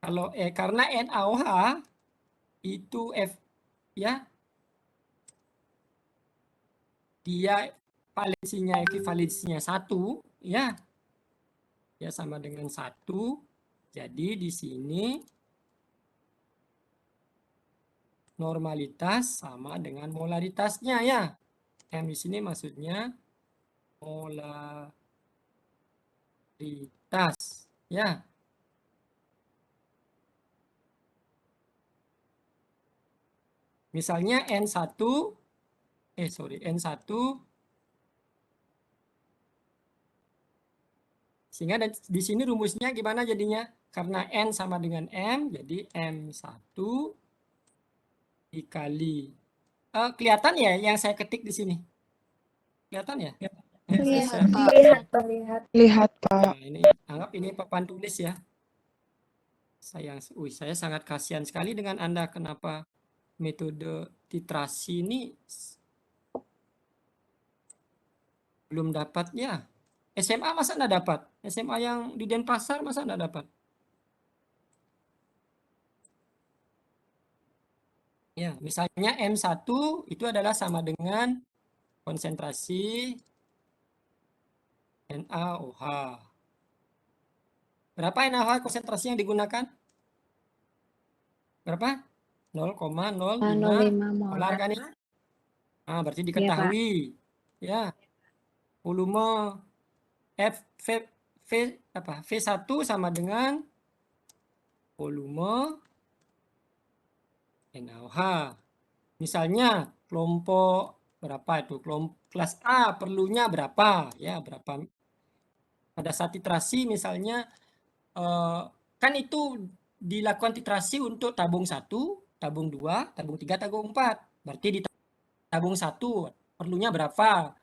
kalau karena NaOH itu F ya, dia ekivalensinya 1 ya. Ya sama dengan 1. Jadi di sini normalitas sama dengan molaritasnya ya. M di sini maksudnya molaritas ya. Misalnya N1 sehingga di sini rumusnya gimana jadinya? Karena N sama dengan M, jadi M1 dikali kelihatan ya yang saya ketik di sini? Kelihatan ya? Kelihatan, Pak. Lihat, Pak, lihat. Lihat, Pak. Nah, ini anggap ini papan tulis ya. Saya sangat kasihan sekali dengan Anda. Kenapa metode titrasi ini belum dapat ya? SMA masa enggak dapat? SMA yang di Denpasar masa enggak dapat? Ya, misalnya M1 itu adalah sama dengan konsentrasi NaOH. Berapa NaOH konsentrasi yang digunakan? Berapa? 0,05 molar kan ya? Nah, berarti diketahui ya. Volume V1 sama dengan volume NaOH. Misalnya kelompok berapa itu? Kelompok kelas A perlunya berapa? Ya, berapa? Pada saat titrasi misalnya kan itu dilakukan titrasi untuk tabung 1, tabung 2, tabung 3, tabung 4. Berarti di tabung 1 perlunya berapa?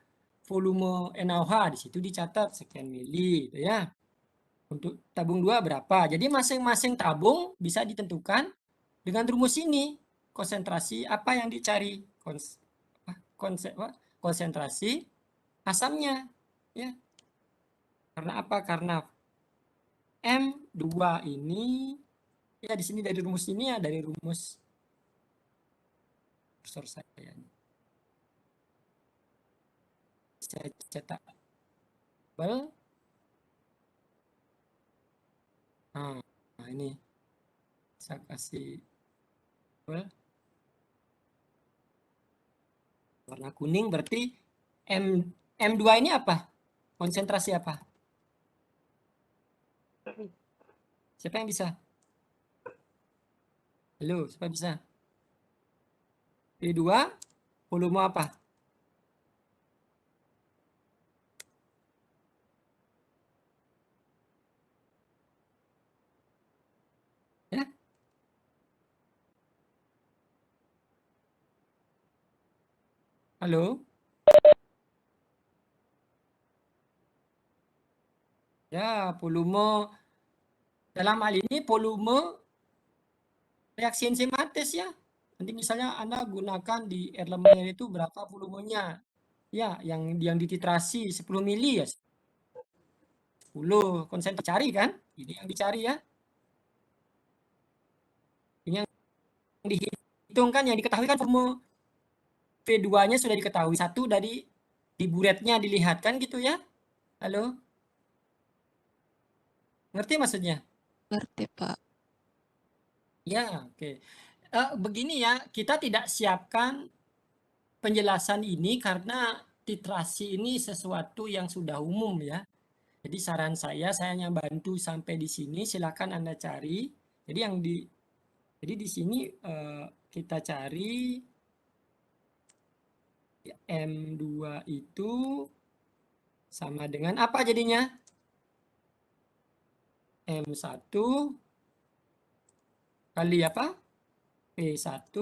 Volume NaOH di situ dicatat sekian mili gitu ya. Untuk tabung 2 berapa? Jadi masing-masing tabung bisa ditentukan dengan rumus ini. Konsentrasi apa yang dicari? Konsentrasi asamnya ya. Karena apa? Karena M2 ini ya di sini dari rumus ini ya, dari rumus kursor saya. Saya cetak tabel. Nah, ini saya kasih tabel warna kuning, berarti M2 ini apa? Konsentrasi apa? Siapa yang bisa? Halo, siapa bisa? P2 volume apa? Ya. Halo? Ya, volume dalam hal ini volume reaksi enzimatis ya. Nanti misalnya Anda gunakan di Erlenmeyer itu berapa volumenya? Ya, yang dititrasi 10 mili ya. 10 konsentrasi cari kan? Ini yang dicari ya. Ini yang dihitung kan, yang diketahui kan volume V2-nya sudah diketahui. Satu dari di buretnya dilihat kan gitu ya. Halo? Ngerti maksudnya? Ngerti, Pak. Ya, oke. Begini ya, kita tidak siapkan penjelasan ini karena titrasi ini sesuatu yang sudah umum ya. Jadi saran saya hanya bantu sampai di sini, silakan Anda cari. Jadi di sini kita cari M2 itu sama dengan apa jadinya? M1 kali apa? P1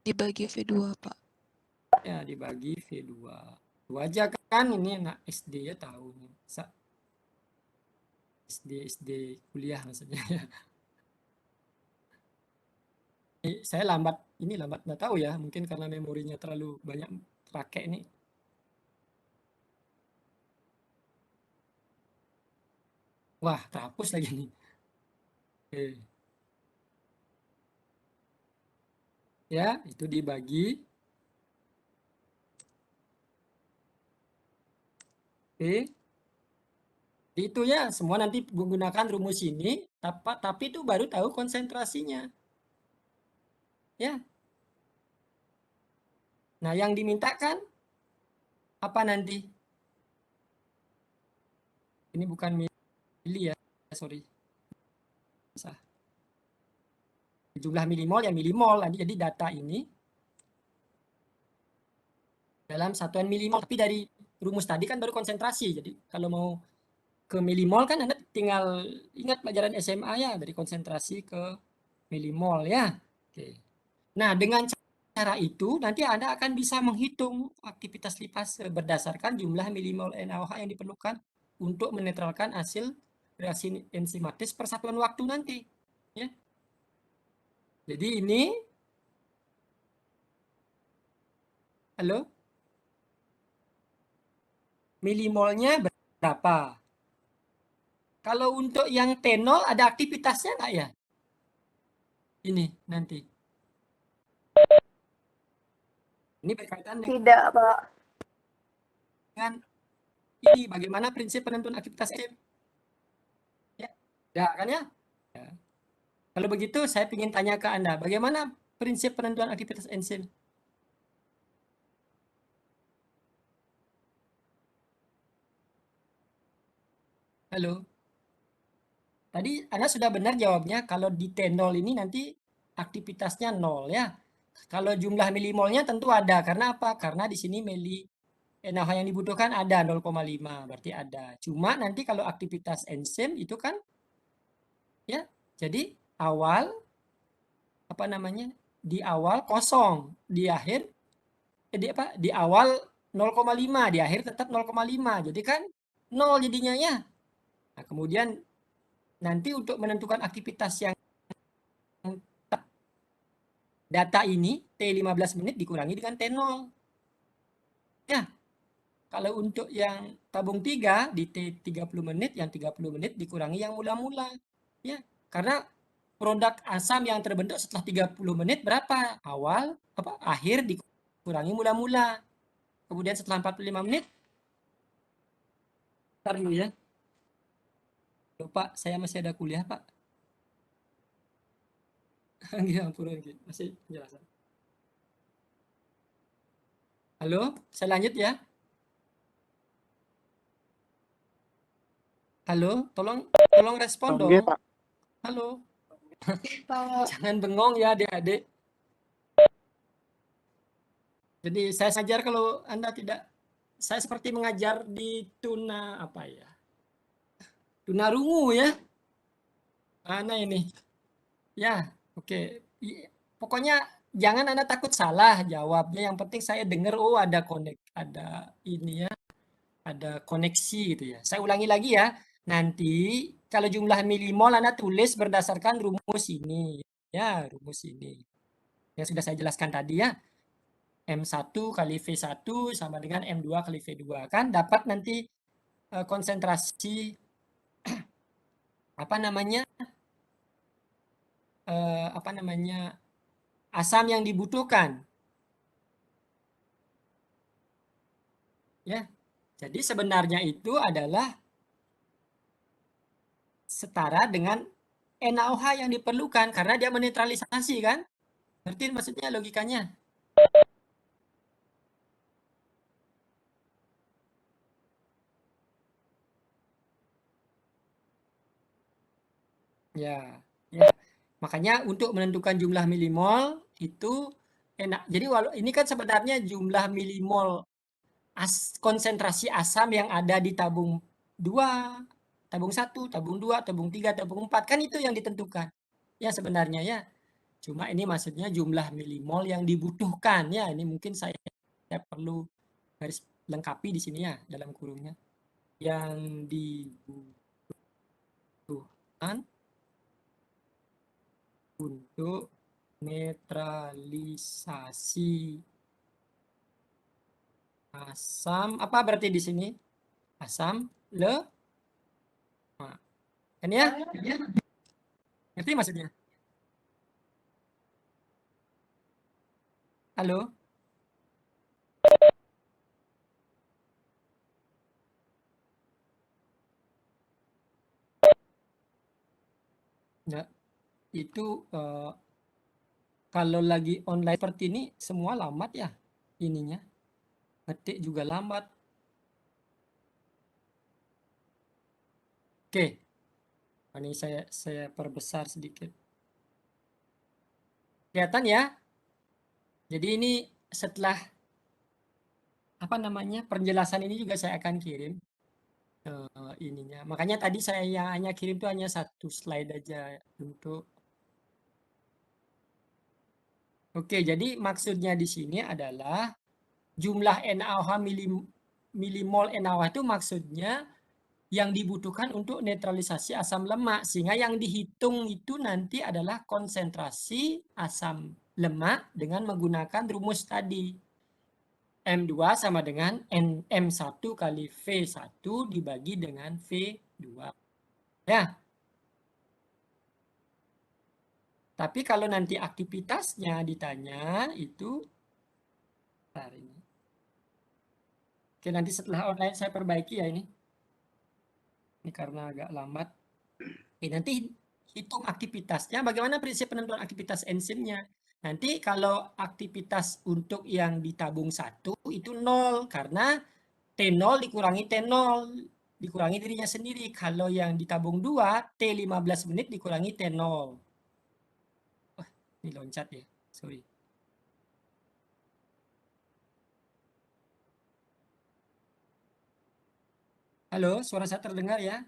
Dibagi V2, Pak. ya dibagi V2. Itu aja kan, ini anak SD ya tahu. SD kuliah maksudnya ya. Saya lambat nggak tahu ya, mungkin karena memorinya terlalu banyak pakai nih. Wah, terhapus lagi nih. Oke. Ya, itu dibagi P. Itu ya, semua nanti menggunakan rumus ini, tapi itu baru tahu konsentrasinya. Ya. Nah, yang dimintakan apa nanti? Ini bukan mili ya, sorry. Jumlah milimol ya milimol. Jadi data ini dalam satuan milimol. Tapi dari rumus tadi kan baru konsentrasi. Jadi kalau mau ke milimol kan Anda tinggal ingat pelajaran SMA ya, dari konsentrasi ke milimol ya. Oke. Nah, dengan cara itu nanti Anda akan bisa menghitung aktivitas lipase berdasarkan jumlah milimol NaOH yang diperlukan untuk menetralkan hasil reaksi enzimatis per satuan waktu nanti. Ya. Jadi ini, halo? Milimolnya berapa? Kalau untuk yang T0 ada aktivitasnya nggak ya? Ini nanti. Ini berkaitan Tidak, Pak. dengan ini bagaimana prinsip penentuan aktivitas enzim. Ya, ya kan ya? Ya. Kalau begitu saya ingin tanya ke Anda, bagaimana prinsip penentuan aktivitas enzim? Halo? Tadi Anda sudah benar jawabnya, kalau di T0 ini nanti aktivitasnya 0 ya. Kalau jumlah milimolnya tentu ada, karena apa? Karena di sini NaOH yang dibutuhkan ada 0,5, berarti ada. Cuma nanti kalau aktivitas enzim itu kan ya, jadi awal apa namanya? Di awal kosong, di akhir di awal 0,5, di akhir tetap 0,5. Jadi kan 0 jadinya ya. Nah, kemudian nanti untuk menentukan aktivitas yang data ini T15 menit dikurangi dengan T0. Ya. Kalau untuk yang tabung 3 di T30 menit, yang 30 menit dikurangi yang mula-mula. Ya. Karena produk asam yang terbentuk setelah 30 menit berapa? Awal, akhir dikurangi mula-mula. Kemudian setelah 45 menit, ntar dulu ya. Pak, saya masih ada kuliah, Pak. Ampun, masih penjelasan. Halo, saya lanjut ya. Halo, tolong respon dong. Oke, Pak. Halo. Jangan bengong ya adik-adik. Jadi saya sajar kalau Anda tidak, saya seperti mengajar di tuna apa ya? Tunarungu ya. Mana ini? Ya, oke. Pokoknya jangan Anda takut salah jawabnya. Yang penting saya dengar, oh ada ini ya, ada koneksi gitu ya. Saya ulangi lagi ya. Nanti kalau jumlah milimol Anda tulis berdasarkan rumus ini. Ya, rumus ini. Yang sudah saya jelaskan tadi ya. M1 kali V1 sama dengan M2 kali V2. Kan dapat nanti konsentrasi apa namanya asam yang dibutuhkan. Ya. Jadi sebenarnya itu adalah setara dengan NaOH yang diperlukan karena dia menetralisasi kan? Ngerti maksudnya logikanya? Ya, ya. Makanya untuk menentukan jumlah milimol itu enak. Jadi ini kan sebenarnya jumlah milimol konsentrasi asam yang ada di tabung 2, tabung 1, tabung 2, tabung 3, tabung 4 kan itu yang ditentukan. Ya sebenarnya ya. Cuma ini maksudnya jumlah milimol yang dibutuhkan ya. Ini mungkin saya perlu garis lengkapi di sini ya dalam kurungnya. Yang dibutuhkan untuk netralisasi asam apa berarti di sini? Asam lemak. Kan ya? Ngerti maksudnya? Halo? Nah, itu kalau lagi online seperti ini semua lambat ya ininya. Ngetik juga lambat. Oke. Ini saya perbesar sedikit. Kelihatan ya? Jadi ini setelah apa namanya penjelasan ini juga saya akan kirim ininya. Makanya tadi saya hanya kirim tuh hanya satu slide aja untuk. Oke, jadi maksudnya di sini adalah jumlah NaOH milimol NaOH itu maksudnya yang dibutuhkan untuk netralisasi asam lemak. Sehingga yang dihitung itu nanti adalah konsentrasi asam lemak dengan menggunakan rumus tadi. M2 sama dengan M1 kali V1 dibagi dengan V2. Ya. Tapi kalau nanti aktivitasnya ditanya itu bentar ini. Oke, nanti setelah online saya perbaiki ya ini. Ini karena agak lambat. Oke, nanti hitung aktivitasnya. Bagaimana prinsip penentuan aktivitas enzimnya? Nanti kalau aktivitas untuk yang di tabung 1 itu 0 karena T0 dikurangi T0 dikurangi dirinya sendiri. Kalau yang di tabung 2 T15 menit dikurangi T0. Wah, ini loncat ya. Sorry. Halo, suara saya terdengar ya?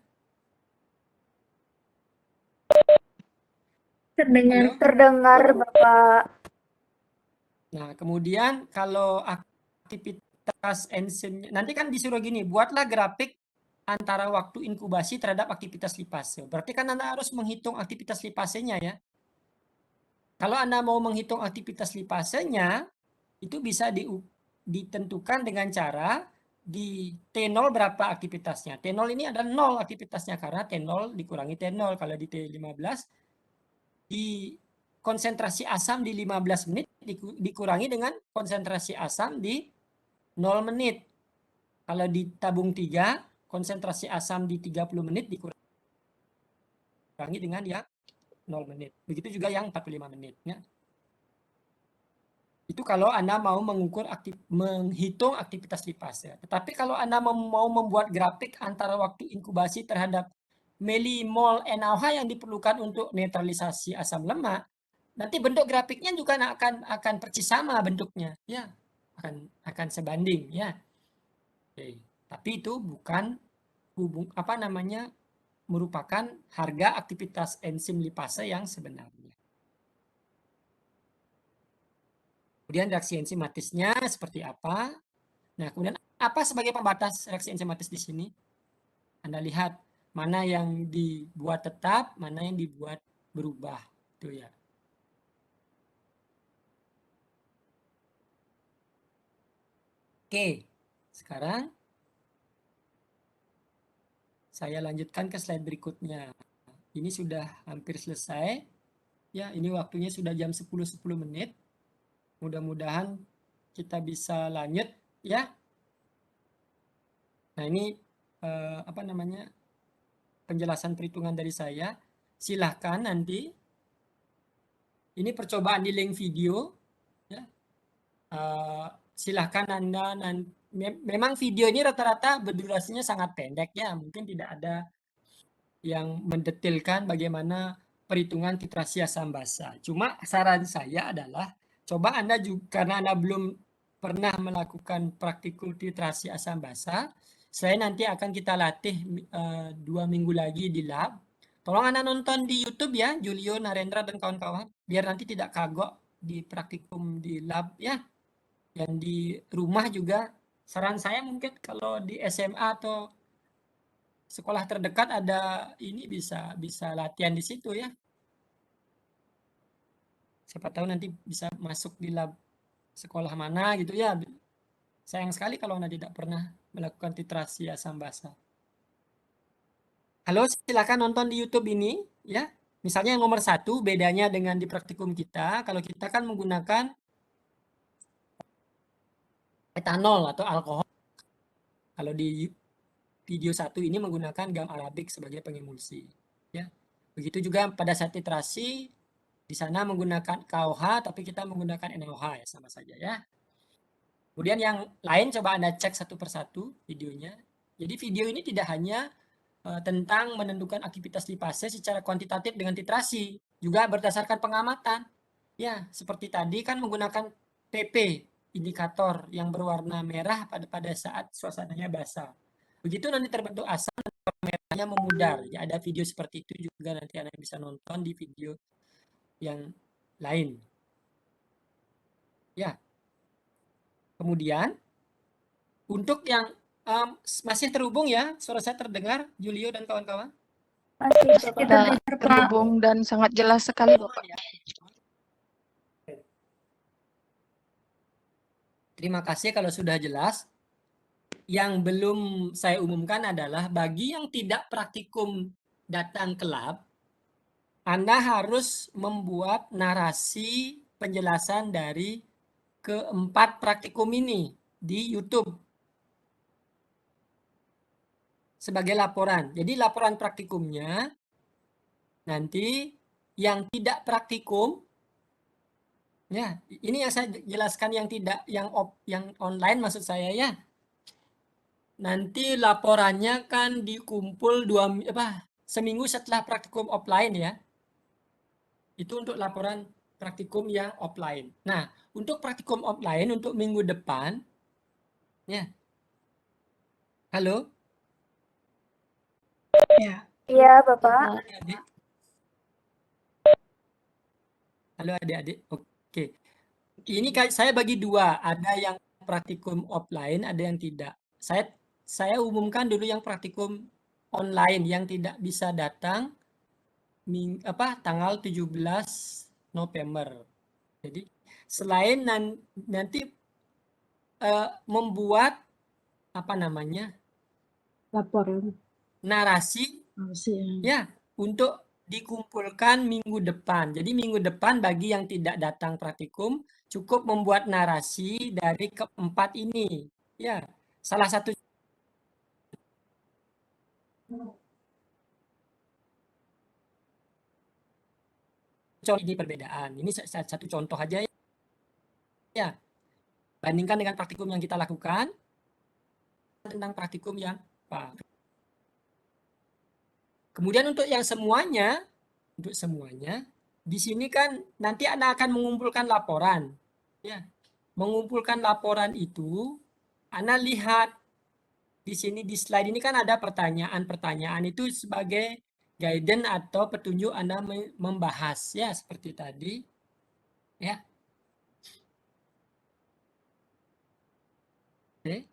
Terdengar Bapak. Nah, kemudian kalau aktivitas enzimnya, nanti kan disuruh gini, buatlah grafik antara waktu inkubasi terhadap aktivitas lipase. Berarti kan Anda harus menghitung aktivitas lipasenya ya. Kalau Anda mau menghitung aktivitas lipasenya, itu bisa ditentukan dengan cara di T0 berapa aktivitasnya. T0 ini ada 0 aktivitasnya karena T0 dikurangi T0. Kalau di T15, di konsentrasi asam di 15 menit dikurangi dengan konsentrasi asam di 0 menit. Kalau di tabung 3, konsentrasi asam di 30 menit dikurangi dengan yang 0 menit. Begitu juga yang 45 menit. Ya. Itu kalau Anda mau menghitung aktivitas lipase. Tetapi kalau Anda mau membuat grafik antara waktu inkubasi terhadap milimol NaOH yang diperlukan untuk netralisasi asam lemak, nanti bentuk grafiknya juga akan persis sama bentuknya, ya, akan sebanding, ya. Oke. Tapi itu bukan merupakan harga aktivitas enzim lipase yang sebenarnya. Kemudian reaksi enzimatisnya seperti apa? Nah, kemudian apa sebagai pembatas reaksi enzimatis di sini? Anda lihat mana yang dibuat tetap, mana yang dibuat berubah, itu ya. Oke, sekarang saya lanjutkan ke slide berikutnya. Ini sudah hampir selesai. Ya, ini waktunya sudah jam 10.10 menit. Mudah-mudahan kita bisa lanjut ya. Nah, ini penjelasan perhitungan dari saya, silahkan nanti. Ini percobaan di link video. Ya. Silahkan Anda, memang video ini rata-rata berdurasinya sangat pendek ya, mungkin tidak ada yang mendetailkan bagaimana perhitungan titrasi asam basa. Cuma saran saya adalah coba Anda juga, karena Anda belum pernah melakukan praktikul titrasi asam basa, saya nanti akan kita latih 2 minggu lagi di lab. Tolong Anda nonton di YouTube ya, Julio, Narendra, dan kawan-kawan, biar nanti tidak kagok di praktikum di lab ya. Yang di rumah juga, saran saya mungkin kalau di SMA atau sekolah terdekat ada ini bisa latihan di situ ya. Siapa tahu nanti bisa masuk di lab sekolah mana gitu ya. Sayang sekali kalau Anda tidak pernah melakukan titrasi asam basa. Halo, silakan nonton di YouTube ini ya. Misalnya yang nomor 1 bedanya dengan di praktikum kita, kalau kita kan menggunakan etanol atau alkohol. Kalau di video 1 ini menggunakan gam arabik sebagai pengemulsi. Ya. Begitu juga pada saat titrasi, di sana menggunakan KOH, tapi kita menggunakan NaOH ya, sama saja ya. Kemudian yang lain coba Anda cek satu persatu videonya. Jadi video ini tidak hanya tentang menentukan aktivitas lipase secara kuantitatif dengan titrasi, juga berdasarkan pengamatan. Ya, seperti tadi kan menggunakan PP, indikator yang berwarna merah pada saat suasananya basah. Begitu nanti terbentuk asam, merahnya memudar. Ya, ada video seperti itu juga nanti Anda bisa nonton di video yang lain. Ya. Kemudian untuk yang masih terhubung ya, suara saya terdengar, Julio dan kawan-kawan? Masih Kita terdengar, Pak. terhubung dan sangat jelas sekali, Bapak. Terima kasih kalau sudah jelas. Yang belum saya umumkan adalah bagi yang tidak praktikum datang ke lab, Anda harus membuat narasi penjelasan dari keempat praktikum ini di YouTube sebagai laporan. Jadi laporan praktikumnya nanti yang tidak praktikum, ya ini yang saya jelaskan, yang tidak, yang online maksud saya ya. Nanti laporannya kan dikumpul seminggu setelah praktikum offline ya. Itu untuk laporan praktikum yang offline. Nah, untuk praktikum offline untuk minggu depan, ya. Halo? Ya. Iya, Bapak. Adik-adik. Halo adik-adik. Oke. Ini saya bagi dua, ada yang praktikum offline, ada yang tidak. Saya umumkan dulu yang praktikum online yang tidak bisa datang tanggal 17 November. Jadi selain nanti membuat laporan narasi ya untuk dikumpulkan minggu depan. Jadi minggu depan bagi yang tidak datang praktikum cukup membuat narasi dari keempat ini. Ya, salah satu contoh ini perbedaan. Ini satu contoh aja ya. Bandingkan dengan praktikum yang kita lakukan tentang praktikum yang kemudian untuk semuanya di sini kan nanti Anda akan mengumpulkan laporan. Ya. Mengumpulkan laporan itu Anda lihat di sini di slide ini kan ada pertanyaan-pertanyaan itu sebagai guidance atau petunjuk Anda membahas ya seperti tadi. Ya. Oke.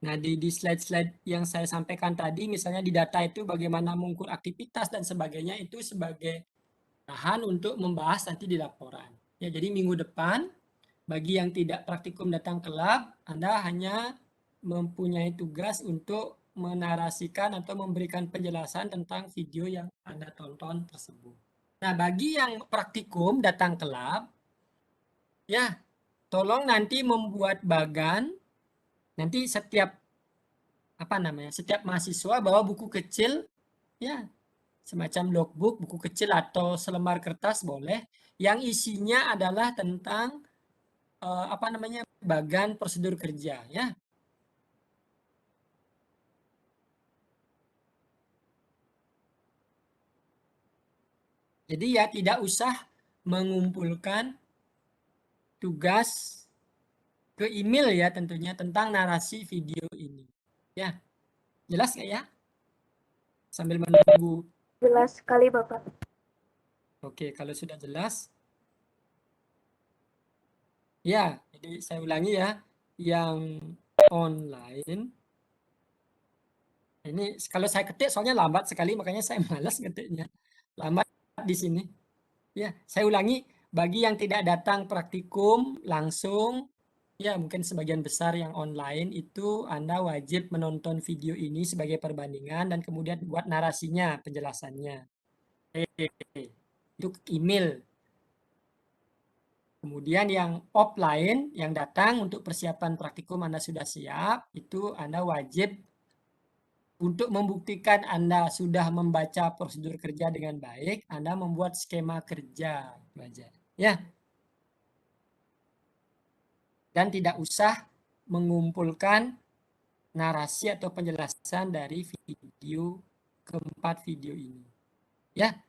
Nah, di slide-slide yang saya sampaikan tadi, misalnya di data itu bagaimana mengukur aktivitas dan sebagainya, itu sebagai bahan untuk membahas nanti di laporan. Ya, jadi minggu depan, bagi yang tidak praktikum datang ke lab, Anda hanya mempunyai tugas untuk menarasikan atau memberikan penjelasan tentang video yang Anda tonton tersebut. Nah, bagi yang praktikum datang ke lab, ya, tolong nanti membuat bagan. Nanti setiap apa namanya, setiap mahasiswa bawa buku kecil, ya, semacam logbook, buku kecil atau selembar kertas boleh, yang isinya adalah tentang apa namanya, bagan prosedur kerja, ya. Jadi ya tidak usah mengumpulkan tugas ke email ya tentunya tentang narasi video ini. Ya, jelas nggak ya? Sambil menunggu. Jelas sekali Bapak. Oke, kalau sudah jelas. Ya, jadi saya ulangi ya. Yang online. Ini kalau saya ketik soalnya lambat sekali, makanya saya malas ketiknya. Lambat di sini. Ya, saya ulangi. Bagi yang tidak datang praktikum langsung, ya mungkin sebagian besar yang online itu Anda wajib menonton video ini sebagai perbandingan dan kemudian buat narasinya, penjelasannya. Itu email. Kemudian yang offline, yang datang untuk persiapan praktikum Anda sudah siap, itu Anda wajib untuk membuktikan Anda sudah membaca prosedur kerja dengan baik, Anda membuat skema kerja. Ya. Dan tidak usah mengumpulkan narasi atau penjelasan dari keempat video ini. Ya,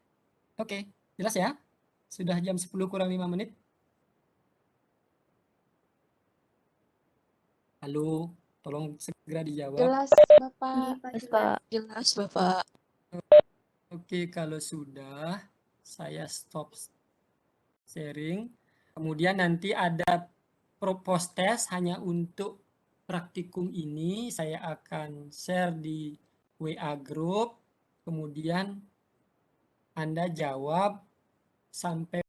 oke, jelas ya? Sudah jam 10 kurang 5 menit. Halo, tolong segera dijawab. Jelas, Bapak. Jelas Pak. Jelas, Bapak. Oke, kalau sudah, saya stop sharing. Kemudian nanti ada post test hanya untuk praktikum ini. Saya akan share di WA group. Kemudian Anda jawab sampai